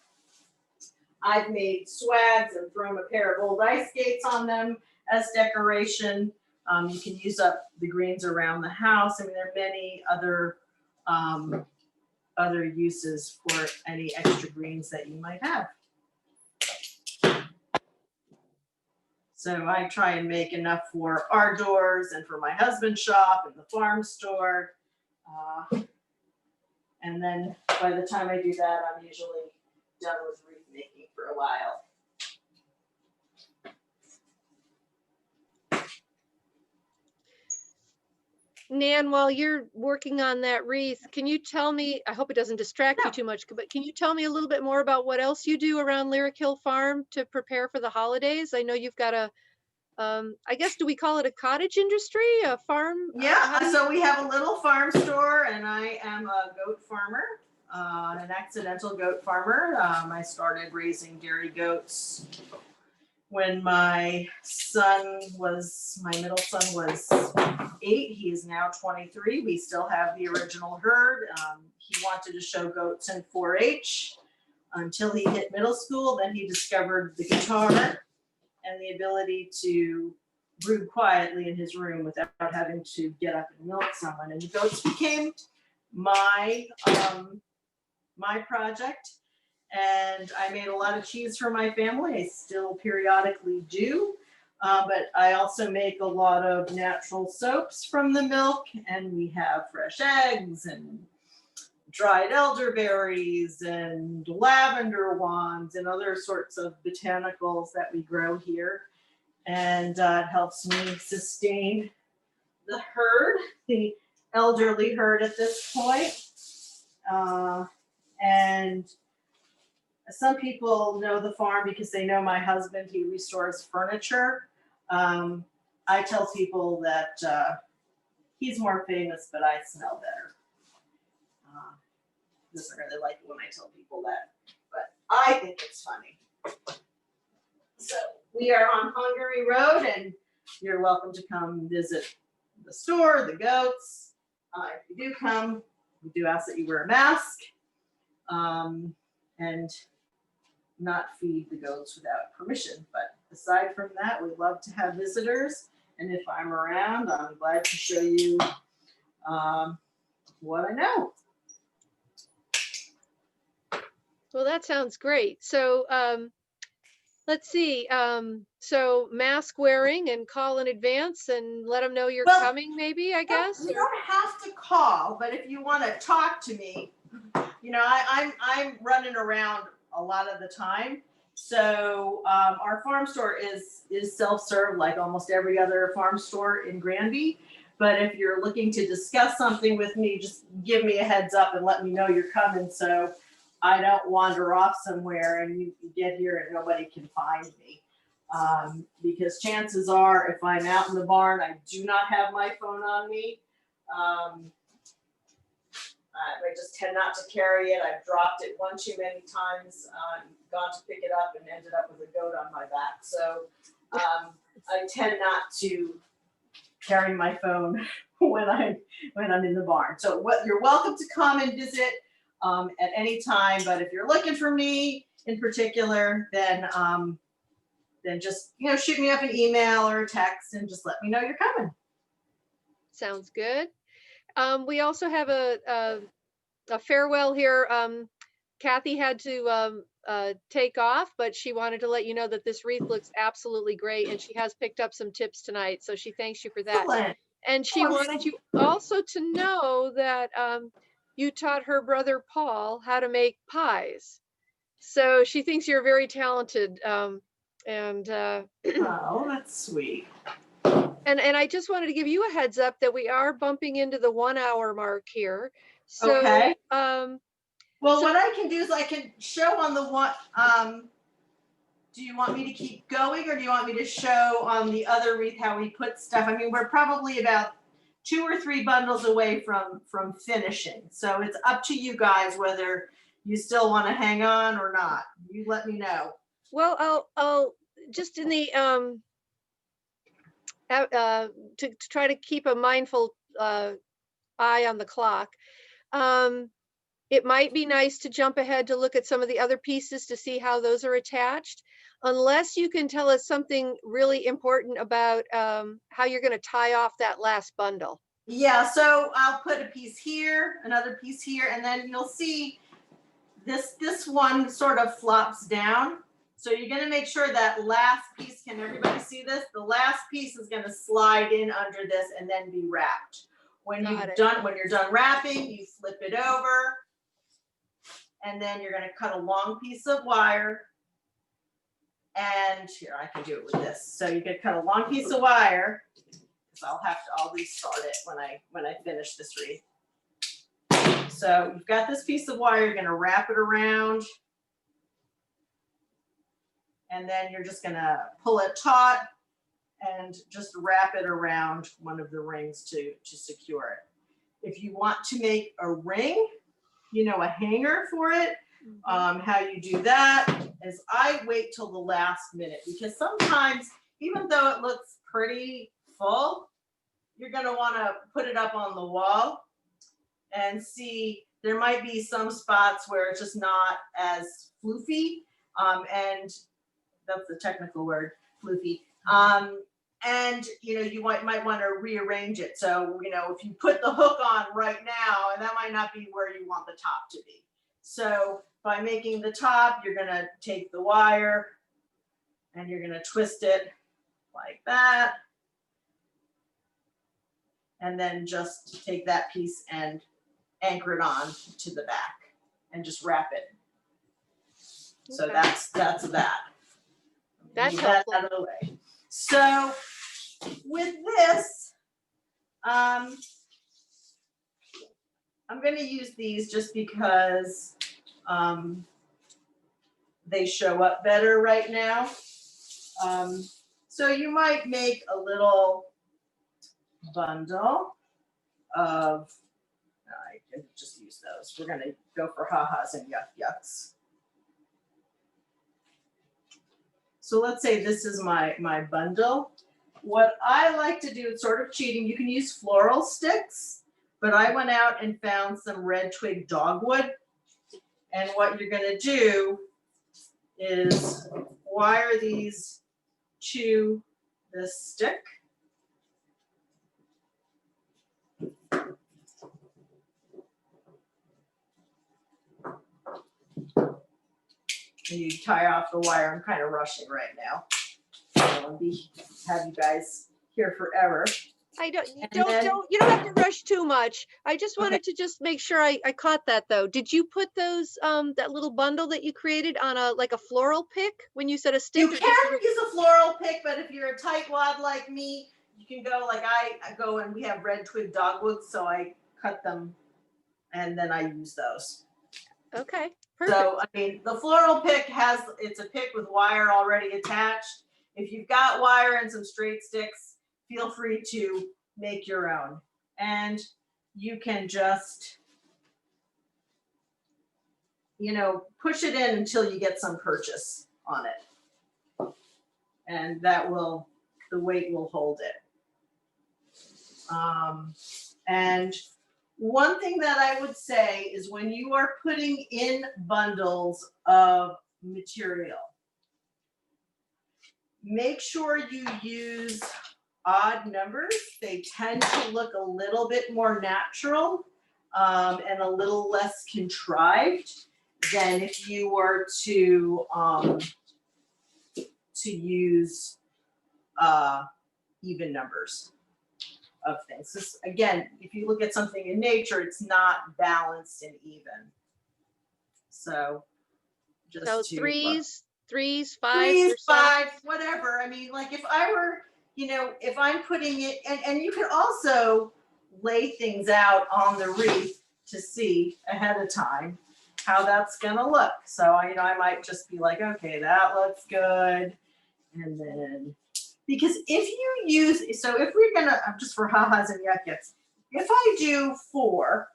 I've made swags and thrown a pair of old ice skates on them as decoration. You can use up the greens around the house. I mean, there are many other uses for any extra greens that you might have. So I try and make enough for our doors and for my husband's shop and the farm store. And then by the time I do that, I'm usually done with wreath making for a while. Nan, while you're working on that wreath, can you tell me, I hope it doesn't distract you too much, but can you tell me a little bit more about what else you do around Lyric Hill Farm to prepare for the holidays? I know you've got a, I guess, do we call it a cottage industry, a farm? Yeah, so we have a little farm store, and I am a goat farmer, an accidental goat farmer. I started raising dairy goats when my middle son was 8. He is now 23. We still have the original herd. He wanted to show goats in 4-H until he hit middle school. Then he discovered the guitar and the ability to brood quietly in his room without having to get up and milk someone. And the goats became my project. And I made a lot of cheese for my family. I still periodically do. But I also make a lot of natural soaps from the milk. And we have fresh eggs and dried elderberries and lavender wands and other sorts of botanicals that we grow here. And it helps me sustain the herd, the elderly herd at this point. And some people know the farm because they know my husband, he restores furniture. I tell people that he's more famous, but I smell better. Doesn't really like it when I tell people that, but I think it's funny. So we are on Hungary Road, and you're welcome to come visit the store, the goats. If you do come, we do ask that you wear a mask and not feed the goats without permission. But aside from that, we'd love to have visitors. And if I'm around, I'm glad to show you what I know. Well, that sounds great. So let's see. So mask wearing and call in advance and let them know you're coming, maybe, I guess? You don't have to call, but if you want to talk to me, I'm running around a lot of the time. So our farm store is self-serve like almost every other farm store in Granby. But if you're looking to discuss something with me, just give me a heads up and let me know you're coming, so I don't wander off somewhere and you get here and nobody can find me. Because chances are, if I'm out in the barn, I do not have my phone on me. I just tend not to carry it. I've dropped it one too many times, gone to pick it up and ended up with a goat on my back. So I tend not to carry my phone when I'm in the barn. So you're welcome to come and visit at any time. But if you're looking for me in particular, then just shoot me up an email or a text and just let me know you're coming. Sounds good. We also have a farewell here. Kathy had to take off, but she wanted to let you know that this wreath looks absolutely great, and she has picked up some tips tonight, so she thanks you for that. Excellent. And she wanted you also to know that you taught her brother Paul how to make pies. So she thinks you're very talented. Oh, that's sweet. And I just wanted to give you a heads up that we are bumping into the 1 hour mark here. So, okay. What I can do is I can show on the one. Do you want me to keep going, or do you want me to show on the other wreath how we put stuff? I mean, we're probably about 2 or 3 bundles away from finishing. So it's up to you guys whether you still want to hang on or not. You let me know. Well, I'll just in the to try to keep a mindful eye on the clock. It might be nice to jump ahead to look at some of the other pieces to see how those are attached, unless you can tell us something really important about how you're going to tie off that last bundle. Yeah, so I'll put a piece here, another piece here, and then you'll see this one sort of flops down. So you're going to make sure that last piece, can everybody see this? The last piece is going to slide in under this and then be wrapped. When you're done wrapping, you flip it over, and then you're going to cut a long piece of wire. And here, I can do it with this. So you can cut a long piece of wire, because I'll restart it when I finish this wreath. So you've got this piece of wire, you're going to wrap it around, and then you're just going to pull it taut and just wrap it around one of the rings to secure it. If you want to make a ring, a hanger for it, how you do that is I wait till the last minute, because sometimes, even though it looks pretty full, you're going to want to put it up on the wall and see. There might be some spots where it's just not as floofy, and that's the technical word, floofy. And you might want to rearrange it. So if you put the hook on right now, and that might not be where you want the top to be. So by making the top, you're going to take the wire and you're going to twist it like that. And then just take that piece and anchor it on to the back and just wrap it. So that's that. That's that out of the way. So with this, I'm going to use these just because they show up better right now. So you might make a little bundle of, I can just use those. We're going to go for ha-has and yucks. So let's say this is my bundle. What I like to do, it's sort of cheating. You can use floral sticks, but I went out and found some red twig dogwood. And what you're going to do is wire these to this stick. And you tie off the wire. I'm kind of rushing right now. I don't want to have you guys here forever. You don't have to rush too much. I just wanted to just make sure I caught that though. Did you put those that little bundle that you created on a floral pick when you said a stick? You can use a floral pick, but if you're a tightwad like me, you can go like I go, and we have red twig dogwoods, so I cut them and then I use those. Okay, perfect. So I mean, the floral pick it's a pick with wire already attached. If you've got wire and some straight sticks, feel free to make your own. And you can just, push it in until you get some purchase on it. And the weight will hold it. And one thing that I would say is when you are putting in bundles of material, make sure you use odd numbers. They tend to look a little bit more natural and a little less contrived than if you were to use even numbers of things. This, again, if you look at something in nature, it's not balanced and even. So just threes, fives, threes, fives, whatever. I mean, like if I were, if I'm putting it, and you can also lay things out on the wreath to see ahead of time how that's gonna look. So I might just be like, okay, that looks good. And then, because if you use, so if we're gonna, just for ha-has and yucks, if I do 4,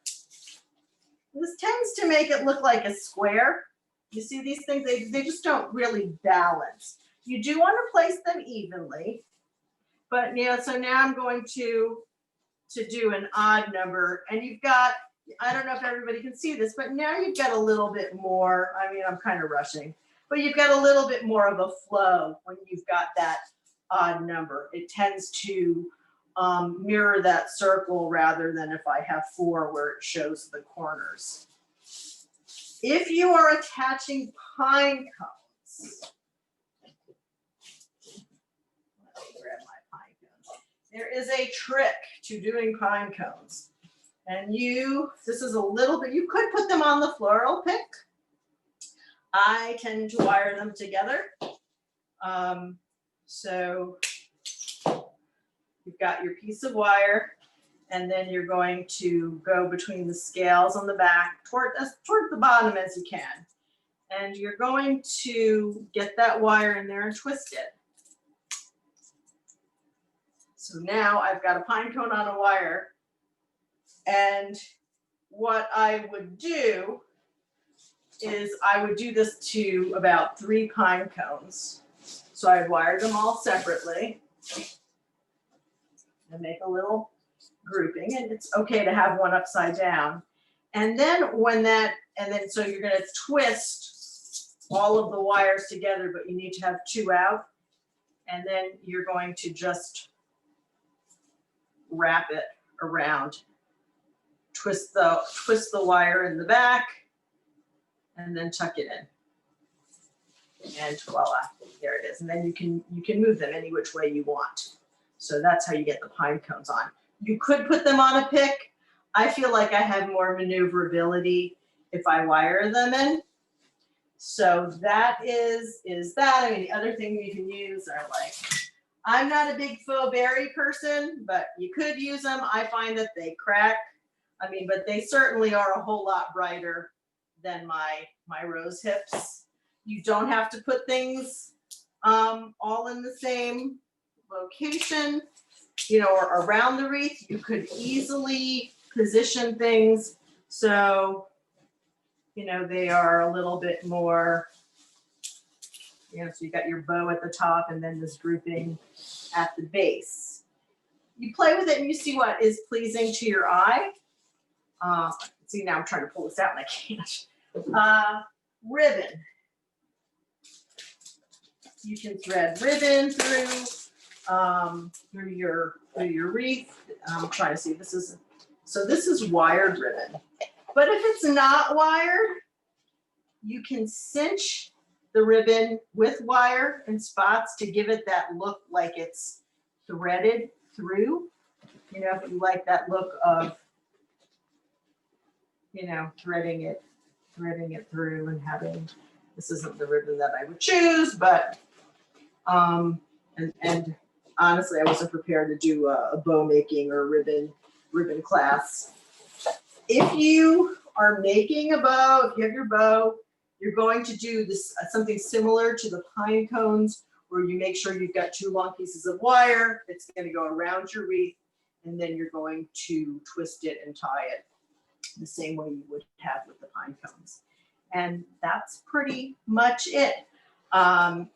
this tends to make it look like a square. You see these things, they just don't really balance. You do want to place them evenly, but so now I'm going to do an odd number, and you've got, I don't know if everybody can see this, but now you've got a little bit more, I mean, I'm kind of rushing, but you've got a little bit more of a flow when you've got that odd number. It tends to mirror that circle rather than if I have 4 where it shows the corners. If you are attaching pine cones, let me grab my pine cones. There is a trick to doing pine cones. And this is a little bit, you could put them on the floral pick. I tend to wire them together. So you've got your piece of wire, and then you're going to go between the scales on the back toward the bottom as you can. And you're going to get that wire in there and twist it. So now I've got a pine cone on a wire. And what I would do is I would do this to about 3 pine cones. So I'd wire them all separately and make a little grouping, and it's okay to have one upside down. And then so you're going to twist all of the wires together, but you need to have 2 out. And then you're going to just wrap it around. Twist the wire in the back, and then tuck it in. And voila, there it is. And then you can move them any which way you want. So that's how you get the pine cones on. You could put them on a pick. I feel like I have more maneuverability if I wire them in. So that is that. I mean, the other thing you can use are like, I'm not a big faux berry person, but you could use them. I find that they crack I mean, but they certainly are a whole lot brighter than my rose hips. You don't have to put things all in the same location, you know, or around the wreath. You could easily position things so, you know, they are a little bit more, you know, so you got your bow at the top and then this grouping at the base. You play with it and you see what is pleasing to your eye. See, now I'm trying to pull this out and I can't. Ribbon. You can thread ribbon through your wreath. I'm trying to see. This is wired ribbon. But if it's not wired, you can cinch the ribbon with wire and spots to give it that look like it's threaded through. You know, if you like that look of, you know, threading it through and having, this isn't the ribbon that I would choose, but and honestly, I wasn't prepared to do a bow making or ribbon class. If you are making a bow, if you have your bow, you're going to do this something similar to the pine cones, where you make sure you've got 2 long pieces of wire. It's going to go around your wreath, and then you're going to twist it and tie it the same way you would have with the pine cones. And that's pretty much it.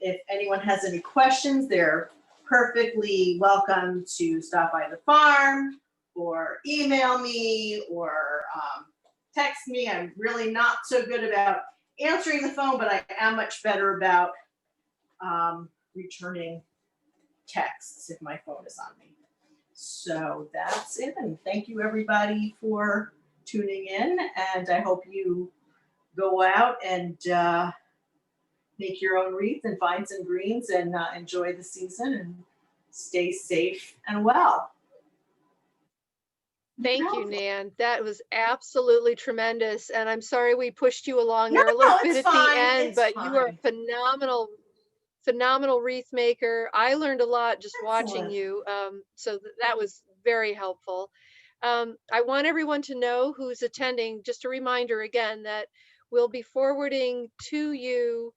If anyone has any questions, they're perfectly welcome to stop by the farm or email me or text me. I'm really not so good about answering the phone, but I am much better about returning texts if my phone is on me. So that's it. And thank you everybody for tuning in. And I hope you go out and make your own wreath and find some greens and enjoy the season and stay safe and well. Thank you, Nan. That was absolutely tremendous. And I'm sorry we pushed you along No, there a little bit it's at fine. the end, It's but you are a fine. phenomenal wreath maker. I learned a lot just watching Excellent. you. So that was very helpful. I want everyone to know who's attending, just a reminder again that we'll be forwarding to you,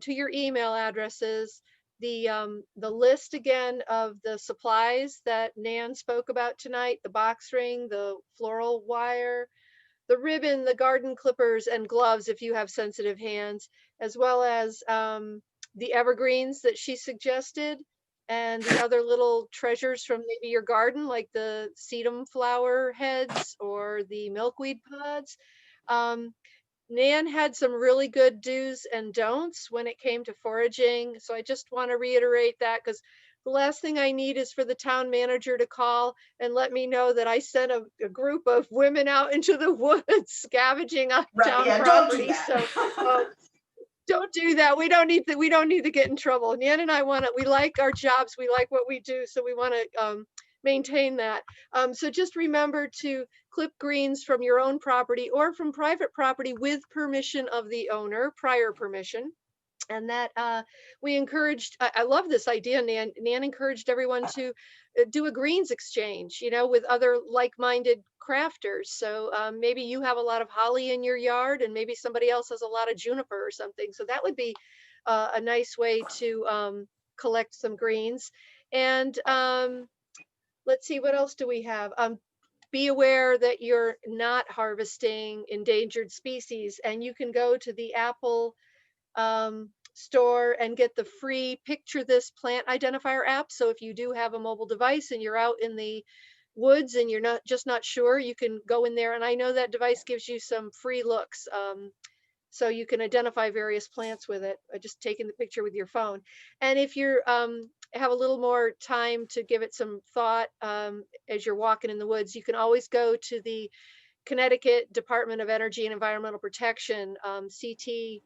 to your email addresses, the list again of the supplies that Nan spoke about tonight, the box ring, the floral wire, the ribbon, the garden clippers, and gloves if you have sensitive hands, as well as the evergreens that she suggested, and the other little treasures from maybe your garden, like the sedum flower heads or the milkweed pods. Um, Nan had some really good do's and don'ts when it came to foraging. So I just want to reiterate that, because the last thing I need is for the town manager to call and let me know that I sent a group of women out into the woods scavenging on Right, town yeah, don't do property. that. So don't do that. We don't need to get in trouble. Nan and I we like our jobs. We like what we do. So we want to maintain that. So just remember to clip greens from your own property or from private property with permission of the owner, prior permission. And that we encouraged, I love this idea, Nan. Nan encouraged everyone to do a greens exchange, you know, with other like-minded crafters. So maybe you have a lot of holly in your yard and maybe somebody else has a lot of juniper or something. So that would be a nice way to collect some greens. And let's see, what else do we have? Be aware that you're not harvesting endangered species, and you can go to the Apple store and get the free Picture This Plant Identifier app. So if you do have a mobile device and you're out in the woods and you're not sure, you can go in there. And I know that device gives you some free looks. So you can identify various plants with it, just taking the picture with your phone. And if you're have a little more time to give it some thought as you're walking in the woods, you can always go to the Connecticut Department of Energy and Environmental Protection, CT.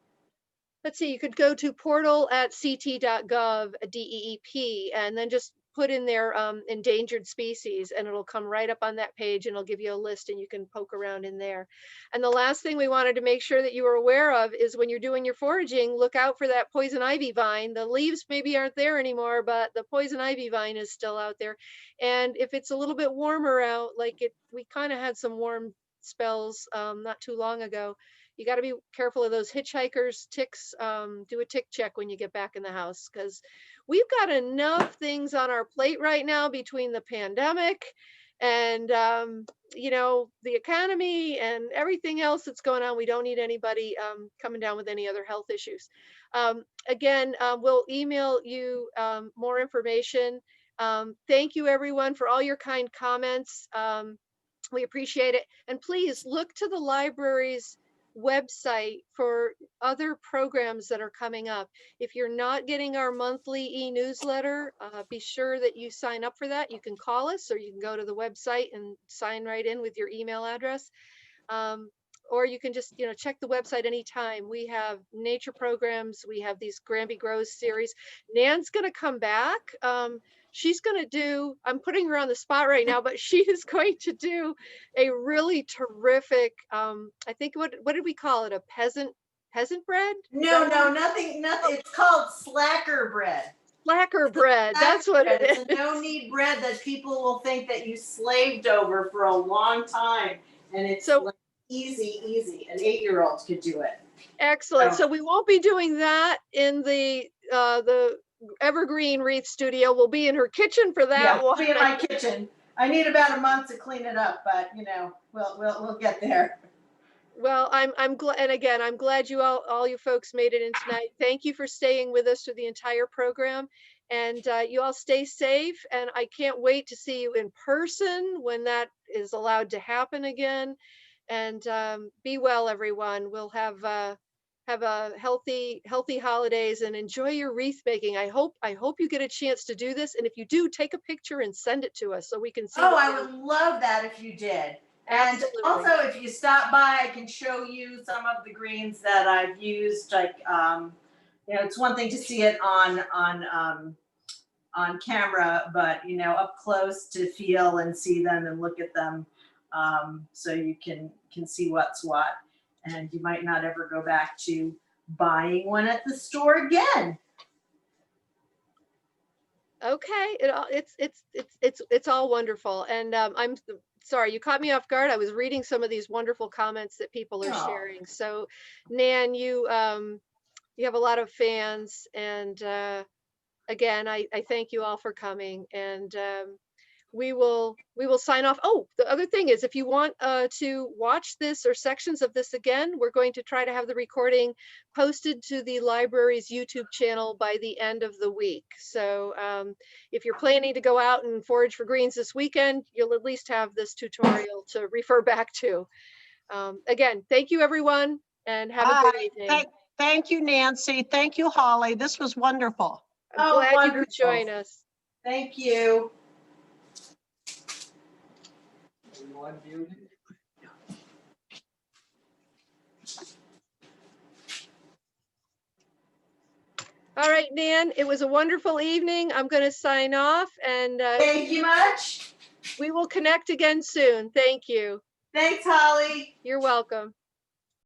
Let's see, you could go to portal at ct.gov DEEP and then just put in there endangered species, and it'll come right up on that page, and it'll give you a list, and you can poke around in there. And the last thing we wanted to make sure that you were aware of is when you're doing your foraging, look out for that poison ivy vine. The leaves maybe aren't there anymore, but the poison ivy vine is still out there. And if it's a little bit warmer out, like we kind of had some warm spells not too long ago, you got to be careful of those hitchhikers, ticks. Do a tick check when you get back in the house, because we've got enough things on our plate right now between the pandemic and the economy and everything else that's going on. We don't need anybody coming down with any other health issues. Again, we'll email you more information. Thank you everyone for all your kind comments. We appreciate it. And please look to the library's website for other programs that are coming up. If you're not getting our monthly e-newsletter, be sure that you sign up for that. You can call us, or you can go to the website and sign right in with your email address. Or you can just, check the website anytime. We have nature programs. We have these Granby Grows series. Nan's going to come back. She's going to do, I'm putting her on the spot right now, but she is going to do a really terrific, I think, what did we call it? A peasant bread? No, nothing. It's called slacker bread. Slacker bread. That's what it is. It's a no-knead bread that people will think that you slaved over for a long time, and it's so like easy. An 8-year-old could do it. Excellent. So we won't be doing that in the Evergreen Wreath studio. We'll be in her kitchen for that one. I'll be in my kitchen. I need about a month to clean it up, but we'll get there. Well, I'm glad, and again, I'm glad you all you folks made it in tonight. Thank you for staying with us through the entire program, and you all stay safe. And I can't wait to see you in person when that is allowed to happen again. And be well, everyone. We'll have a healthy holidays, and enjoy your wreath making. I hope you get a chance to do this, and if you do, take a picture and send it to us so we can see. Oh, I would love that if you did. And Absolutely. also, if you stop by, I can show you some of the greens that I've used. Like, it's one thing to see it on camera, but up close to feel and see them and look at them, so you can see what's what. And you might not ever go back to buying one at the store again. Okay, it's all wonderful, and I'm sorry you caught me off guard. I was reading some of these wonderful comments that people are sharing. So, Nan, you have a lot of fans, and again, I thank you all for coming, and we will sign off. Oh, the other thing is, if you want to watch this or sections of this again, we're going to try to have the recording posted to the library's YouTube channel by the end of the week. So if you're planning to go out and forage for greens this weekend, you'll at least have this tutorial to refer back to. Again, thank you everyone, and have a good evening. Thank you, Nancy. Thank you, Holly. This was wonderful. I'm glad wonderful. You could join us. Thank you. All right, Nan, it was a wonderful evening. I'm going to sign off, and thank you much. We will connect again soon. Thank you. Thanks, Holly. You're welcome.